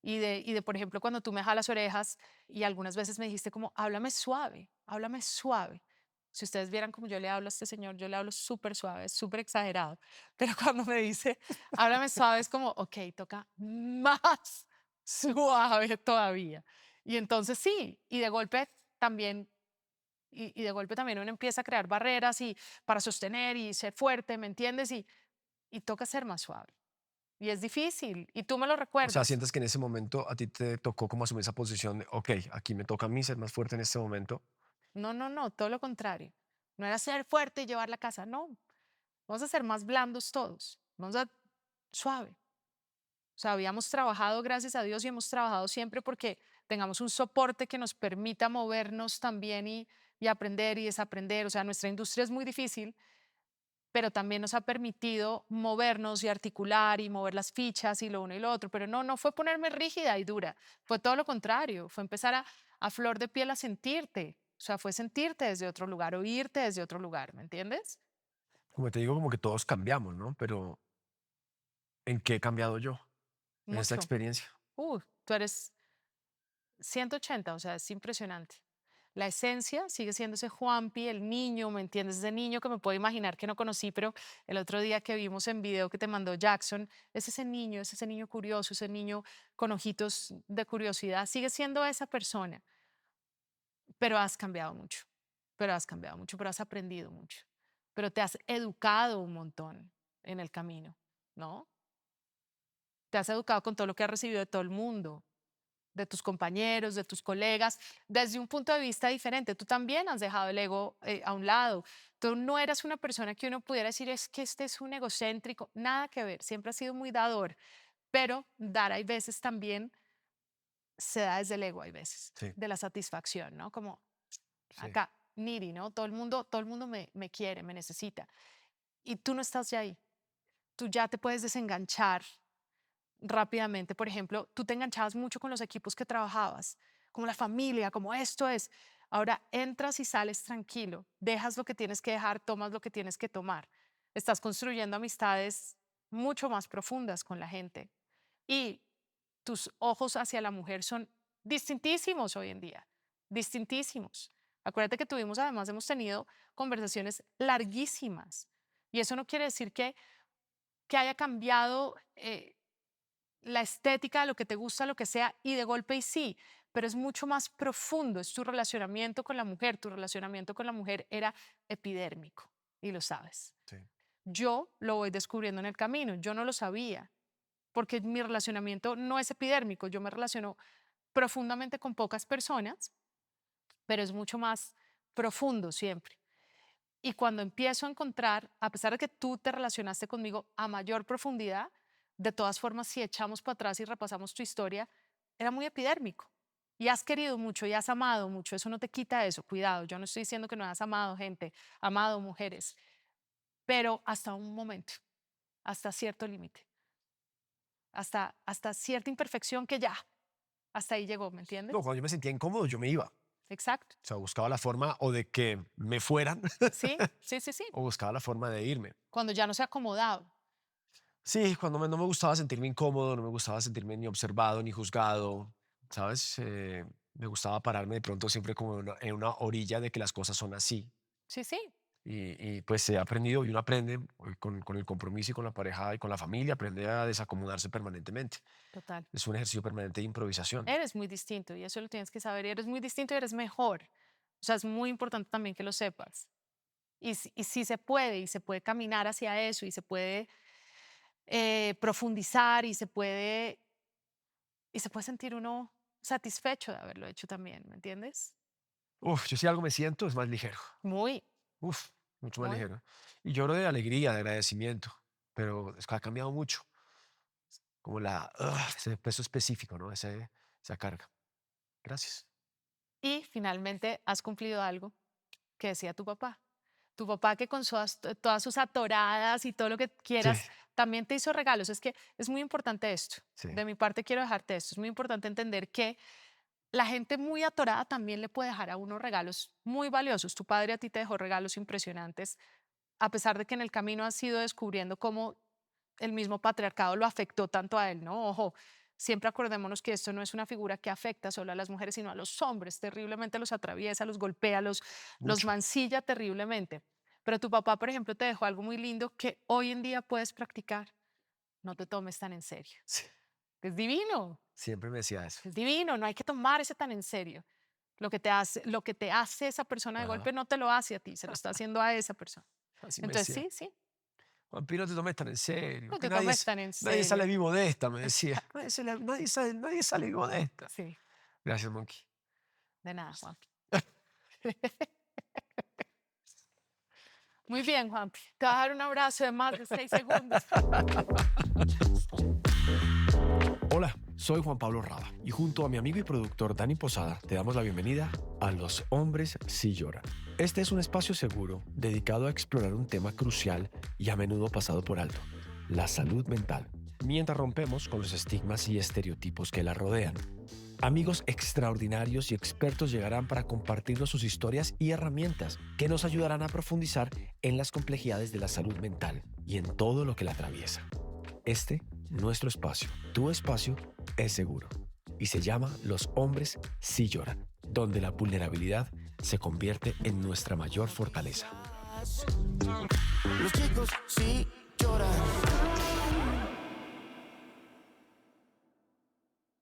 Y de, por ejemplo, cuando tú me jalas orejas y algunas veces me dijiste como, háblame suave, háblame suave. Si ustedes vieran como yo le hablo a este señor, yo le hablo súper suave, súper exagerado, pero cuando me dice, háblame suave, es como, ok, toca más suave todavía. Y entonces sí, y de golpe también y de golpe también uno empieza a crear barreras y para sostener y ser fuerte, ¿me entiendes? Y toca ser más suave. Y es difícil, y tú me lo O sea, recuerdas. sientes que en ese momento a ti te tocó como asumir esa posición de, ok, aquí me toca a mí ser más fuerte en este momento. No, no, no, todo lo contrario. No era ser fuerte y llevar la casa, no. Vamos a ser más blandos todos. Vamos a suave. O sea, habíamos trabajado, gracias a Dios, y hemos trabajado siempre porque tengamos un soporte que nos permita movernos también y aprender y desaprender. O sea, nuestra industria es muy difícil, pero también nos ha permitido movernos y articular y mover las fichas y lo uno y lo otro. Pero no, no fue ponerme rígida y dura, fue todo lo contrario, fue empezar a flor de piel a sentirte. O sea, fue sentirte desde otro lugar, oírte desde otro lugar, ¿me entiendes? Como te digo, como que todos cambiamos, ¿no? Pero ¿en qué he cambiado yo en esta Mucho. experiencia? Tú eres 180, o sea, es impresionante. La esencia sigue siendo ese Juanpi, el niño, ¿me entiendes? Ese niño que me puedo imaginar que no conocí, pero el otro día que vimos en video que te mandó Jackson, es ese niño curioso, ese niño con ojitos de curiosidad, sigue siendo esa persona, pero has cambiado mucho, pero has aprendido mucho, pero te has educado un montón en el camino, ¿no? Te has educado con todo lo que has recibido de todo el mundo, de tus compañeros, de tus colegas, desde un punto de vista diferente. Tú también has dejado el ego a un lado. Tú no eras una persona que uno pudiera decir es que este es un egocéntrico, nada que ver, siempre has sido muy dador, pero dar hay veces también se da desde el ego, hay veces, Sí, de la satisfacción, ¿no? Como sí. acá, needy, ¿no? Todo el mundo me quiere, me necesita. Y tú no estás ya ahí. Tú ya te puedes desenganchar rápidamente. Por ejemplo, tú te enganchabas mucho con los equipos que trabajabas, como la familia, como esto es. Ahora entras y sales tranquilo, dejas lo que tienes que dejar, tomas lo que tienes que tomar. Estás construyendo amistades mucho más profundas con la gente y tus ojos hacia la mujer son distintísimos hoy en día, distintísimos. Acuérdate que además hemos tenido conversaciones larguísimas y eso no quiere decir que haya cambiado la estética de lo que te gusta, lo que sea, y de golpe y sí, pero es mucho más profundo, es tu relacionamiento con la mujer. Tu relacionamiento con la mujer era epidérmico y lo sabes. Sí. Yo lo voy descubriendo en el camino, yo no lo sabía, porque mi relacionamiento no es epidérmico, yo me relaciono profundamente con pocas personas, pero es mucho más profundo siempre. Y cuando empiezo a encontrar, a pesar de que tú te relacionaste conmigo a mayor profundidad, de todas formas, si echamos para atrás y repasamos tu historia, era muy epidérmico. Y has querido mucho y has amado mucho, eso no te quita eso, cuidado, yo no estoy diciendo que no has amado gente, amado mujeres, pero hasta un momento, hasta cierto límite, hasta cierta imperfección que ya, hasta ahí llegó, ¿me entiendes? No, cuando yo me sentía incómodo, yo me iba. Exacto. O sea, buscaba la forma o de que me fueran Sí, sí, sí, sí. o buscaba la forma de irme. Cuando ya no se ha acomodado. Sí, cuando no me gustaba sentirme incómodo, no me gustaba sentirme ni observado ni juzgado, ¿sabes? Me gustaba pararme de pronto siempre como en una orilla de que las cosas son así. Sí, sí, Pues he aprendido y uno aprende con el compromiso y con la pareja y con la familia, aprende a desacomodarse permanentemente. total. Es un ejercicio permanente de improvisación. Eres muy distinto y eso lo tienes que saber. Eres muy distinto y eres mejor. O sea, es muy importante también que lo sepas. Y sí se puede, y se puede caminar hacia eso, y se puede profundizar, y se puede sentir uno satisfecho de haberlo hecho también, ¿me entiendes? Uf, yo si algo me siento es más ligero. Muy, Uf, mucho más muy. ligero. Y lloro de alegría, de agradecimiento, pero es que ha cambiado mucho. Como ese peso específico, ¿no? Esa carga. Gracias. Y finalmente has cumplido algo que decía tu papá. Tu papá que con todas sus atoradas y todo lo que Sí, quieras, también te hizo regalos. Es que es muy importante esto. sí, De mi parte quiero dejarte esto. Es muy importante entender que la gente muy atorada también le puede dejar a uno regalos muy valiosos. Tu padre a ti te dejó regalos impresionantes, a pesar de que en el camino has ido descubriendo cómo el mismo patriarcado lo afectó tanto a él, ¿no? Ojo, siempre acordémonos que esto no es una figura que afecta solo a las mujeres, sino a los hombres. Terriblemente los atraviesa, los golpea, los mucho. mancilla terriblemente. Pero tu papá, por ejemplo, te dejó algo muy lindo que hoy en día puedes practicar. No te tomes tan en serio. Sí, siempre me decía eso. Es divino, no hay que tomarse tan en serio. Lo que te hace esa persona de Ajá, golpe no te lo hace a ti, se lo está haciendo a esa persona. así me Entonces, decía. sí, sí, Juanpi, no te tomes tan en serio, no que te tomes tan en nadie sale serio. vivo de esta, me decía. Exacto. Nadie sale vivo de esta. Sí, Gracias, Monkey. de nada, Juanpi. Muy bien, Juanpi. Te voy a dar un abrazo de más de 6 segundos. Hola, soy Juan Pablo Raba y junto a mi amigo y productor Dani Posada te damos la bienvenida a Los Hombres Sí Lloran. Este es un espacio seguro dedicado a explorar un tema crucial y a menudo pasado por alto, la salud mental, mientras rompemos con los estigmas y estereotipos que la rodean. Amigos extraordinarios y expertos llegarán para compartirnos sus historias y herramientas que nos ayudarán a profundizar en las complejidades de la salud mental y en todo lo que la atraviesa. Nuestro espacio, tu espacio, es seguro y se llama Los Hombres Sí Lloran, donde la vulnerabilidad se convierte en nuestra mayor fortaleza. Los chicos sí lloran.